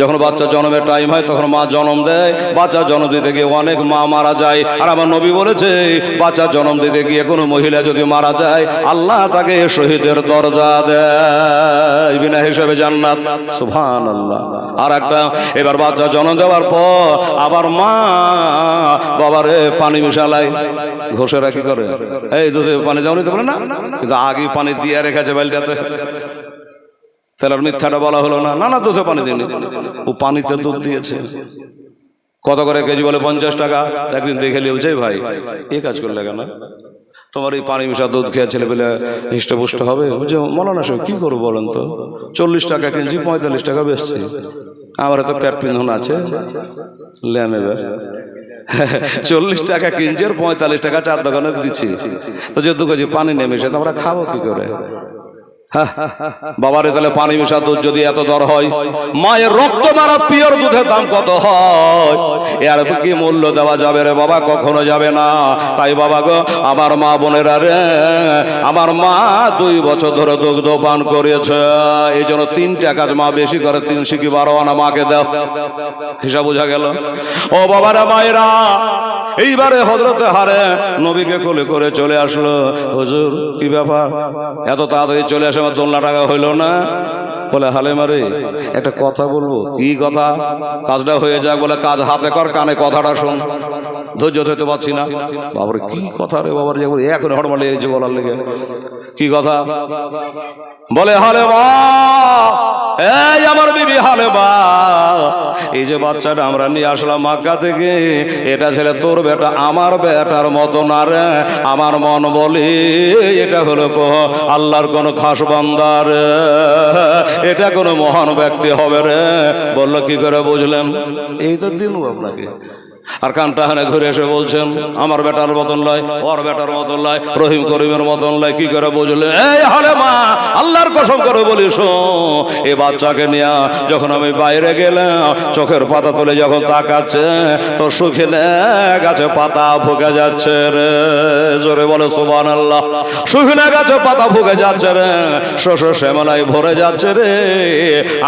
যখন বাচ্চা জন্মের টাইম হয় তখন মা জন্ম দেয়, বাচ্চা জন্ম দিতে গিয়ে অনেক মা মারা যায়। আর আমার নবী বলেছে বাচ্চা জন্ম দিতে গিয়ে কোনো মহিলা যদি মারা যায় আল্লাহ তাকে শহীদের দরজা দেয়, বিনা হিসেবে জান্নাত। সুবহানাল্লাহ। আর একটা, এবার বাচ্চা জন্ম দেওয়ার পর আবার মা বাবারে পানি মিশালাই, ঘষে রাখি করে, এই দুধে পানি দেওয়া নিতে পারে না, কিন্তু আগে পানি দিয়ে রেখেছে বালটাতে। তাহলে আর মিথ্যাটা বলা হলো না, না না দুধে পানি দিন, ও পানিতে দুধ দিয়েছে। কত করে কেজি? বলে 50 টাকা। একদিন দেখে নিয়ে বলছে ভাই এই কাজ করলে কেন? তোমার এই পানি মিশা দুধ খেয়ে ছেলে পেলে হৃষ্টপুষ্ট হবে। বলছে মৌলানা সাহেব কি করবো বলেন তো, 40 টাকা কিনছি 45 টাকা বেচছি, আমার তো পেট পিন্ধন আছে, লেন এবার 40 টাকা কিনছি আর 45 টাকা 4 দোকানে দিচ্ছি, তো যে 2 কেজি পানি নেমে এসে তো আমরা খাবো কি করে? বাবারে তাহলে পানি মিশা দুধ যদি এত দর হয়, মায়ের রক্ত মারা পিওর দুধের দাম কত হয়? এর কি মূল্য দেওয়া যাবে রে বাবা? কখনো যাবে না। তাই বাবা গো, আমার মা বোনেরা রে, আমার মা 2 বছর ধরে দুগ্ধ পান করেছে, এই জন্য 3টা কাজ মা বেশি করে, 3 সিকি 12 আনা মাকে দাও, হিসাব বোঝা গেল। ও বাবারা মায়েরা, এইবারে হযরতে হারে নবীকে কোলে করে চলে আসলো। হুজুর কি ব্যাপার, এত তাড়াতাড়ি চলে আসে, আমার দোলনা টাকা হইল না? বলে হালেমা রে, একটা কথা বলবো। কি কথা? কাজটা হয়ে যাক। বলে কাজ হাতে কর, কানে কথাটা শোন। ধৈর্য ধরতে পারছি না। বাবারে কি কথা রে বাবার, যে এখন হড়মালে এই যে বলার লেগে, কি কথা? বলে হালেমা, এই আমার বিবি হালেমা, এই যে বাচ্চাটা আমরা নিয়ে আসলাম মক্কা থেকে, এটা ছেলে তোর বেটা, আমার বেটার মতো না রে। আমার মন বলে এটা হলো আল্লাহর কোন খাস বান্দা রে, এটা কোনো মহান ব্যক্তি হবে রে। বললো কি করে বুঝলেন? এই তো দিন আপনাকে। আর কানটা হানে ঘুরে এসে বলছেন আমার বেটার মতন লয়, ওর বেটার মতন লয়, রহিম করিমের মতন লয়। কি করে বুঝলেন? এই হালেমা, আল্লাহর কসম করে বলিস, এই বাচ্চাকে নিয়ে যখন আমি বাইরে গেলাম, চোখের পাতা তুলে যখন তাকাচ্ছে, তো শুকিয়ে গাছে পাতা ফুকে যাচ্ছে রে। জোরে বলে সুবহানাল্লাহ। শুকিয়ে গাছে পাতা ফুকে যাচ্ছে রে, শস্য শ্যামলায় ভরে যাচ্ছে রে।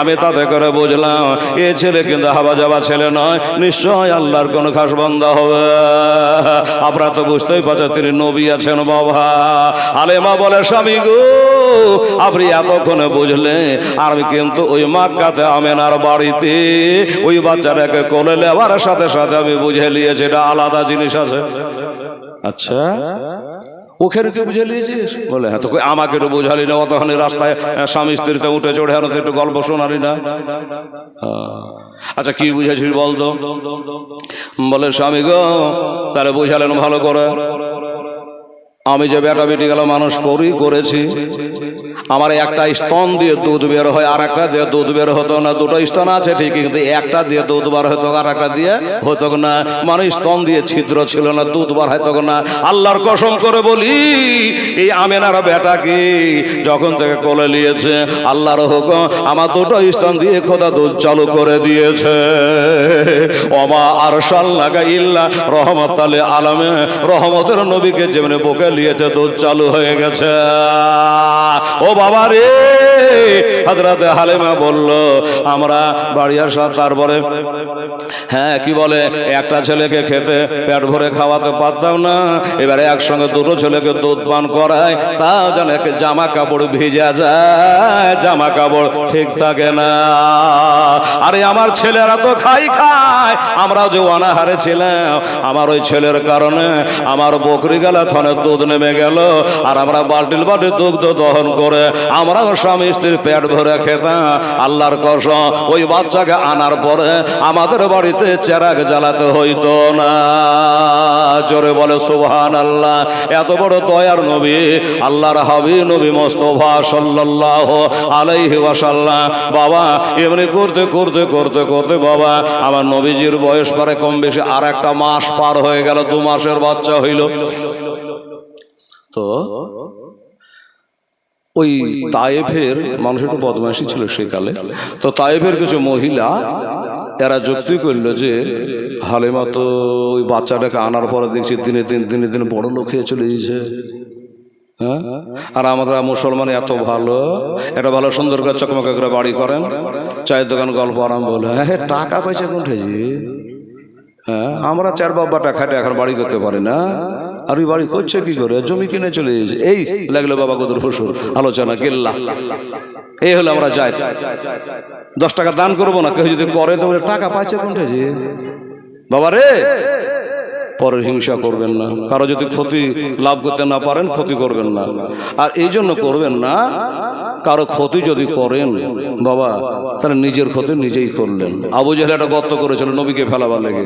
আমি তাতে করে বুঝলাম এ ছেলে কিন্তু হাবা যাবা ছেলে নয়, নিশ্চয় আল্লাহর কোন খাস বান্দা হবে। আপনারা তো বুঝতেই পারছেন তিনি নবী আছেন বাবা। হালেমা বলে স্বামী গো, আপনি এতক্ষণে বুঝলে, আর আমি কিন্তু ওই মক্কাতে আমেনার বাড়িতে ওই বাচ্চাটাকে কোলে নেওয়ার সাথে সাথে আমি বুঝে নিয়েছি এটা আলাদা জিনিস আছে। আচ্ছা, ওখানে তুই বুঝে নিয়েছিস? বলে হ্যাঁ। তো আমাকে একটু বুঝালি না? অতখানি রাস্তায় স্বামী স্ত্রীতে উঠে চড়ে আর একটু গল্প শোনালি না? আচ্ছা কি বুঝেছিস বলতো? বলে স্বামী গো, তাহলে বুঝালেন ভালো করে। আমি যে বেটা বেটি গেল মানুষ করেছি, আমার একটা স্তন দিয়ে দুধ বের হয়, আর একটা দিয়ে দুধ বের হতো না। 2টো স্তন আছে ঠিক, কিন্তু একটা দিয়ে দুধ বার হতো, আর একটা দিয়ে হতো না। মানে স্তন দিয়ে ছিদ্র ছিল না, দুধ বার হতো না। আল্লাহর কসম করে বলি, এই আমেনার বেটাকে যখন থেকে কোলে নিয়েছে, আল্লাহর হুকুম আমার 2টো স্তন দিয়ে খোদা দুধ চালু করে দিয়েছে। ওমা আরসালনাকা ইল্লা রাহমাতাল লিল আলামিন, রহমতের নবীকে যেমনি বুকে নিয়েছে, দুধ চালু হয়ে গেছে। ও বাবা রে, হযরত হালিমা বলল আমরা বাড়ি আসা, তারপরে হ্যাঁ কি বলে, একটা ছেলেকে খেতে পেট ভরে খাওয়াতে পারতাম না, এবারে একসঙ্গে 2টো ছেলেকে দুধ পান করায়, তা যেন জামা কাপড় ভিজে যায়, জামা কাপড় ঠিক থাকে না। আরে আমার ছেলেরা তো খায়, আমরাও যে অনাহারে ছিলাম, আমার ওই ছেলের কারণে আমার বকরি গেলা থনে দুধ নেমে গেল, আর আমরা বালতিল বালতি দুগ্ধ দহন করে আমরাও স্বামী স্ত্রীর পেট ভরে খেতাম। আল্লাহর কসম, ওই বাচ্চাকে আনার পরে আমাদের বাড়িতে চেরাগ জ্বালাতে হইতো না। জোরে বলে সুবহানাল্লাহ। এত বড় দয়ার নবী, আল্লাহর হাবিব নবী মুস্তাফা সাল্লাল্লাহু আলাইহি ওয়াসাল্লাম। বাবা এমনি করতে করতে করতে করতে বাবা আমার নবীজির বয়স পরে কম বেশি আর একটা মাস পার হয়ে গেল, 2 মাসের বাচ্চা হইল। তো ওই তায়েফের মানুষ একটু বদমাইশি ছিল সেকালে। তো তায়েফের কিছু মহিলা এরা যুক্তি করলো যে হালিমা তো ওই বাচ্চাটাকে আনার পরে দেখছি দিনে দিনে বড় লোক হয়ে চলে গেছে। হ্যাঁ, আর আমরা মুসলমান এত ভালো, এটা ভালো সুন্দর করে চকমকা করে বাড়ি করেন, চায়ের দোকান গল্প আরম্ভ হলো। হ্যাঁ, টাকা পয়সা কোনঠেছি? হ্যাঁ, আমরা 4 বাব্বাটা খাটে এখন বাড়ি করতে পারি না, আর ওই বাড়ি করছে কি করে? জমি কিনে চলে গেছে। এই লাগলো বাবা গদুর হুসুর আলোচনা গেল্লা। এই হলো আমরা যাই 10 টাকা দান করবো না, কেউ যদি করে তো টাকা পাইছে কোনঠেছি? বাবা রে, পরের হিংসা করবেন না, কারো যদি ক্ষতি লাভ করতে না পারেন ক্ষতি করবেন না। আর এই জন্য করবেন না, কারো ক্ষতি যদি করেন বাবা তাহলে নিজের ক্ষতি নিজেই করলেন। আবু জাহেল একটা গর্ত করেছিল নবীকে ফেলাবার লেগে,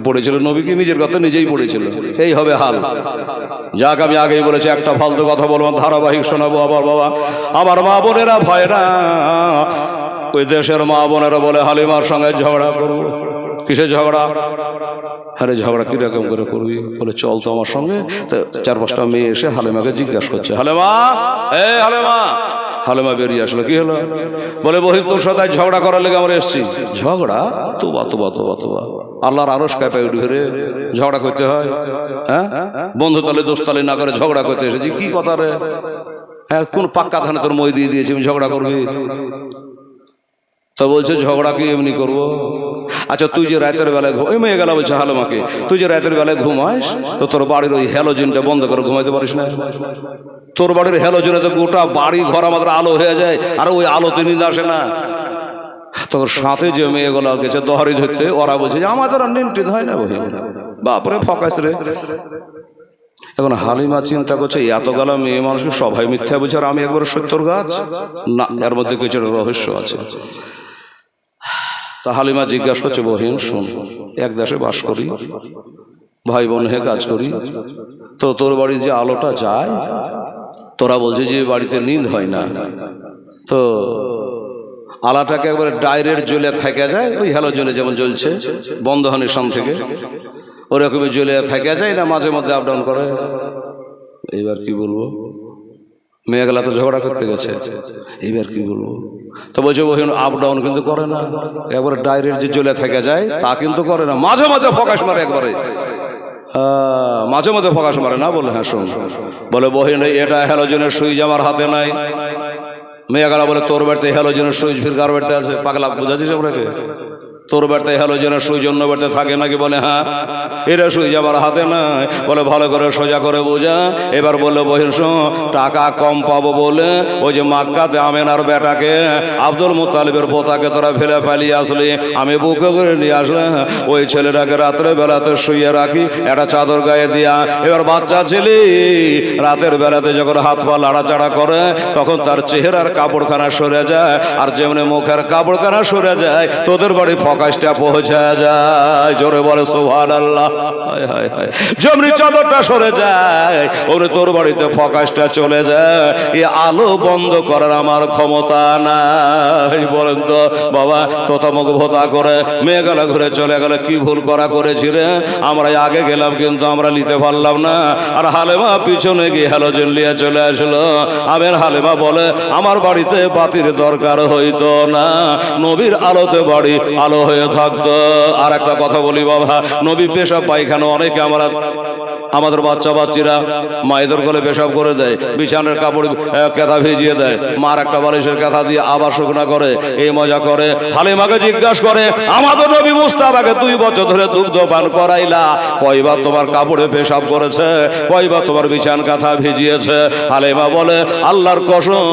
পড়েছিল নবীকে, নিজের গর্তে নিজেই পড়েছিল। এই হবে হাল। যাক, আমি আগেই বলেছি একটা ফালতু কথা বলবো, ধারাবাহিক শোনাবো আবার। বাবা আমার মা বোনেরা ভাইরা, ওই দেশের মা বোনেরা বলে হালিমার সঙ্গে ঝগড়া করবো। কিসের ঝগড়া? আরে ঝগড়া কিরকম করে করবি? বলে চল তো আমার সঙ্গে। তো 4-5টা মেয়ে এসে হালেমাকে জিজ্ঞাসা করছে, হালেমা, হালেমা। হালেমা বেরিয়ে আসলো, কি হলো? বলে বহিন তোর সাথে ঝগড়া করার লেগে আমরা এসছি। ঝগড়া? তোবা তোবা তোবা তোবা, আল্লাহর আরশ কাঁপায় উঠবে রে, ঝগড়া করতে হয়? হ্যাঁ, বন্ধু তালে দোস্ত তালে না করে ঝগড়া করতে এসেছি, কি কথা রে? হ্যাঁ, কোন পাক্কা ধানে তোর মই দিয়ে দিয়েছি, আমি ঝগড়া করবি? তো বলছে ঝগড়া কি এমনি করবো? আচ্ছা তুই যে রাতের বেলায় ওই মেয়ে গেলা বলছে হালেমাকে, তুই যে রাতের বেলায় ঘুমাস তো তোর বাড়ির ওই হ্যালোজেনটা বন্ধ করে ঘুমাইতে পারিস না? তোর বাড়ির হ্যালোজেনে তো গোটা বাড়ি ঘর আমাদের আলো হয়ে যায়, আর ওই আলোতে নিয়ে আসে না। তোর সাথে যে মেয়েগুলো গেছে দহারি ধরতে, ওরা বলছে যে আমাদের আর নিন্টিত হয় না। বহি বাপরে ফকাস রে। এখন হালিমা চিন্তা করছে এতগুলো মেয়ে মানুষকে সবাই মিথ্যা বলছে আর আমি একবার সত্যর গাছ না, এর মধ্যে কিছু রহস্য আছে। তা হালিমা জিজ্ঞাসা করছে, বহিন শোন, এক দেশে বাস করি, ভাই বোন হয়ে কাজ করি, তো তোর বাড়ি যে আলোটা যায়, তোরা বলছে যে বাড়িতে নিন্দ হয় না, তো আলাটাকে একবারে ডাইরেক্ট জ্বলে থেকে যায়, ওই হ্যালোজেনে যেমন জ্বলছে বন্ধনের সামনে থেকে ওরকমই জ্বলে থেকে যায় না মাঝে মধ্যে আপ ডাউন করে? এইবার কি বলবো? মেয়েগুলা তো ঝগড়া করতে গেছে, এইবার কি বলবো? তো বলছে বহিন আপ ডাউন কিন্তু করে না, একবারে ডাইরেক্ট যে জ্বলে থেকে যায় তা কিন্তু করে না, মাঝে মাঝে ফোকাস মারে, একবারে মাঝে মাঝে ফোকাস মারে না। বলে হ্যাঁ শোন, বলে বহিন এটা হ্যালোজেনের সুইচ আমার হাতে নাই। মেয়েগুলা বলে তোর বাড়িতে হ্যালোজেনের সুইচ ফির কার বাড়িতে আছে? পাগলা বুঝাচ্ছিস আমরাকে? তোর বাড়িতে হ্যালোজেনের সুইচ অন্য বাড়িতে থাকে নাকি? বলে হ্যাঁ, এটা সুইচ আমার হাতে নাই। বলে ভালো করে সোজা করে বোঝা। এবার বললো বহিন শোন, টাকা কম পাবো বলে ওই যে মাক্কাতে আমেনার বেটাকে আব্দুল মুত্তালিবের পোতাকে তোরা ফেলে পালিয়ে আসলি, আমি বুকে করে নিয়ে আসলাম। ওই ছেলেটাকে রাত্রে বেলাতে শুয়ে রাখি একটা চাদর গায়ে দিয়া। এবার বাচ্চা ছেলে রাতের বেলাতে যখন হাত পা লাড়াচাড়া করে তখন তার চেহারার কাপড়খানা সরে যায়, আর যেমনি মুখের কাপড়খানা সরে যায় তোদের বাড়ি ফকাসটা পৌঁছে যায়। জোরে বলে সুবহানাল্লাহ। যেমনি চাদরটা সরে যায় ওরে তোর বাড়িতে ফকাসটা চলে যায়। এই আলো বন্ধ করার আমার ক্ষমতা নাই। বলেন তো বাবা, তোতামুখ ভোতা করে মেয়ে গেলা ঘুরে চলে গেল, কি ভুল করা করেছি রে? আমরা আগে গেলাম কিন্তু আমরা নিতে পারলাম না। আর হালেমা পিছনে গিয়ে হ্যালোজেন নিয়ে চলে আসলো। আমের হালেমা বলে আমার বাড়িতে বাতির দরকার হইতো না, নবীর আলোতে বাড়ি আলো হয়ে থাকতো। আর একটা কথা বলি বাবা, নবী পেশাব পায়খানা অনেকে আমাদের বাচ্চা বাচ্চিরা মায়েদের কোলে পেশাব করে দেয়, বিছানার কাপড় কেথা ভিজিয়ে দেয়, মার একটা বালিশের কেথা দিয়ে আবার শুকনা করে, এই মজা করে। হালিমাকে জিজ্ঞাসা করে আমাদের নবী মুস্তাফাকে 2 বছর ধরে দুগ্ধ পান করাইলা, কয়বার তোমার কাপড়ে পেশাব করেছে, কয়বার তোমার বিছান কাঁথা ভিজিয়েছে? হালিমা বলে আল্লাহর কসম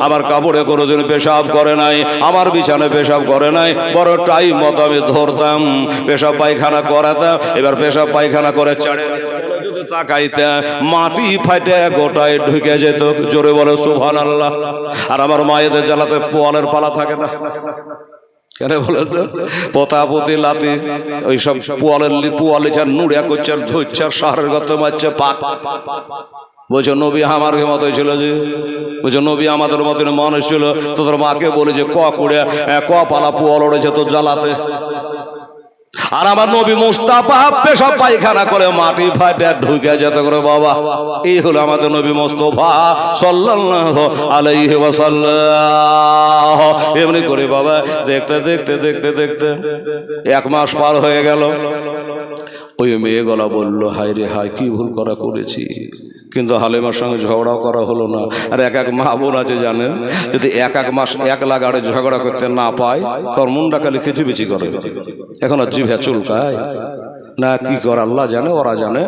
আমার কাপড়ে কোনোদিন পেশাব করে নাই, আমার বিছানে পেশাব করে নাই, বড় টাইম মতো আমি ধরতাম, পেশাব পায়খানা করাতাম। এবার পেশাব পায়খানা করে চাড়ে তাকাইতে মাটি ফাটে গোটায় ঢুকে যেত। জোরে বলে সুবহানাল্লাহ। আর আমার মায়েদের জ্বালাতে পোয়ালের পালা থাকে না কেন বলে তো? পোতাপতি লাতি ওইসব পোয়ালি চার নুড়িয়া করছে, ধরছে, শহরের গত মারছে পাক। বলছো নবী আমার মতোই ছিল, যে বলছো নবী আমাদের মতন মানুষ ছিল। তোদের মাকে বলে যে ক পালা পোয়াল ওড়েছে তোর জ্বালাতে। আর আমার নবী মুস্তাফা পেশাব পায়খানা করে মাটি ফাটে ঢুকে যেত করে বাবা। এই হলো আমাদের নবী মুস্তাফা সাল্লাল্লাহু আলাইহি ওয়াসাল্লাম। এমনি করে বাবা দেখতে দেখতে দেখতে দেখতে 1 মাস পার হয়ে গেল। ওই মেয়ে গলা বললো হায় রে হায়, কি ভুল করা করেছি। কিন্তু হালিমার সঙ্গে ঝগড়াও করা হলো না। আর এক মা বোন আছে জানেন, যদি 1 মাস 1 লাগাড়ে ঝগড়া করতে না পায় তোর মুন্ডা খালি খিচিবিচি করে, এখন আর জিভে চুলকায় না, কি করে আল্লাহ জানে, ওরা জানে।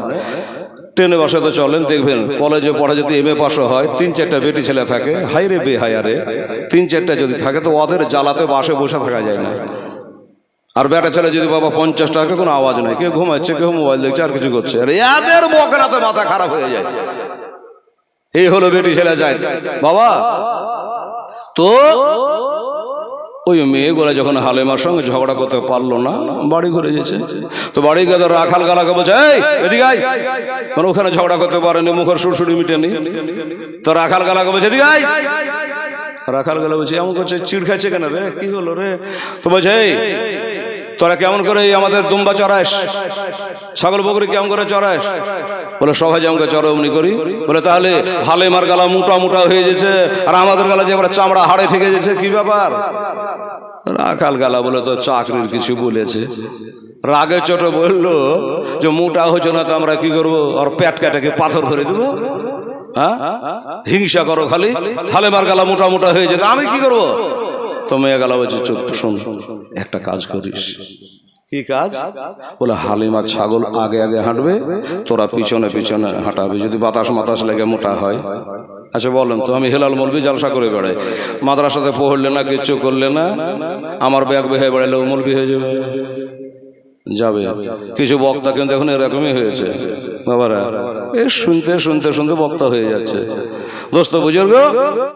ট্রেনে বসে তো চলেন, দেখবেন কলেজে পড়ে যদি MA পাশও হয় 3-4টা বেটি ছেলে থাকে, হাই রে বে হায় রে, 3-4টা যদি থাকে তো ওদের জ্বালাতে বাসে বসে থাকা যায় না। আর বেটা ছেলে যদি বাবা 50 টাকা, কোনো আওয়াজ নাই, কেউ ঘুমাচ্ছে, কেউ মোবাইল দেখছে, আর কিছু করছে, আর এদের বকরাতে মাথা খারাপ হয়ে যায়। এই হলো বেটি ছেলে যায় বাবা। তো ওই মেয়েগুলা যখন হালিমার সঙ্গে ঝগড়া করতে পারলো না, বাড়ি ঘুরে গেছে। তো বাড়ি গিয়ে রাখাল গালাকে বলছে এই এদিকে আয়, মানে ওখানে ঝগড়া করতে পারেনি, মুখের সুরসুরি মিটেনি। তো রাখাল গালাকে বলছে এদিকে আয়। রাখাল গেলে বলছে এমন করছে, চিড় খাচ্ছে কেন রে, কি হলো রে? তো বলছে এই তোরা কেমন করে এই আমাদের দুম্বা চড়াস, ছাগল বকরি কেমন করে চড়াস? বলে সবাই যেমন করে চড়ে অমনি করি। বলে তাহলে হালেমার গালা মোটা মোটা হয়ে যাচ্ছে আর আমাদের গালা যে চামড়া হাড়ে ঠেকে যাচ্ছে, কি ব্যাপার? রাখাল গালা বলে তো চাকরির কিছু বলেছে, রাগে চোটে বললো যে মোটা হচ্ছে না তো আমরা কি করবো, আর পেট কাটাকে পাথর করে দেবো? হ্যাঁ, হিংসা করো খালি, হালেমার গালা মোটা মোটা হয়ে যেত, আমি কি করবো? তো মেয়ে গালা বলছে চুপ, শোন একটা কাজ করিস। কি কাজ? বলে হালিমার ছাগল আগে আগে হাঁটবে, তোরা পিছনে পিছনে হাঁটাবে, যদি বাতাস মাতাস লেগে মোটা হয়। আচ্ছা বলেন তো, আমি হেলাল মলবি জালসা করে বেড়াই, মাদ্রাসাতে পড়লে না, কিচ্ছু করলে না, আমার ব্যাগ বেহে বেড়ালে মলবি হয়ে যাবে? যাবে। কিছু বক্তা কিন্তু এখন এরকমই হয়েছে বাবারা, শুনতে শুনতে শুনতে বক্তা হয়ে যাচ্ছে। দোস্ত বুজুর্গ,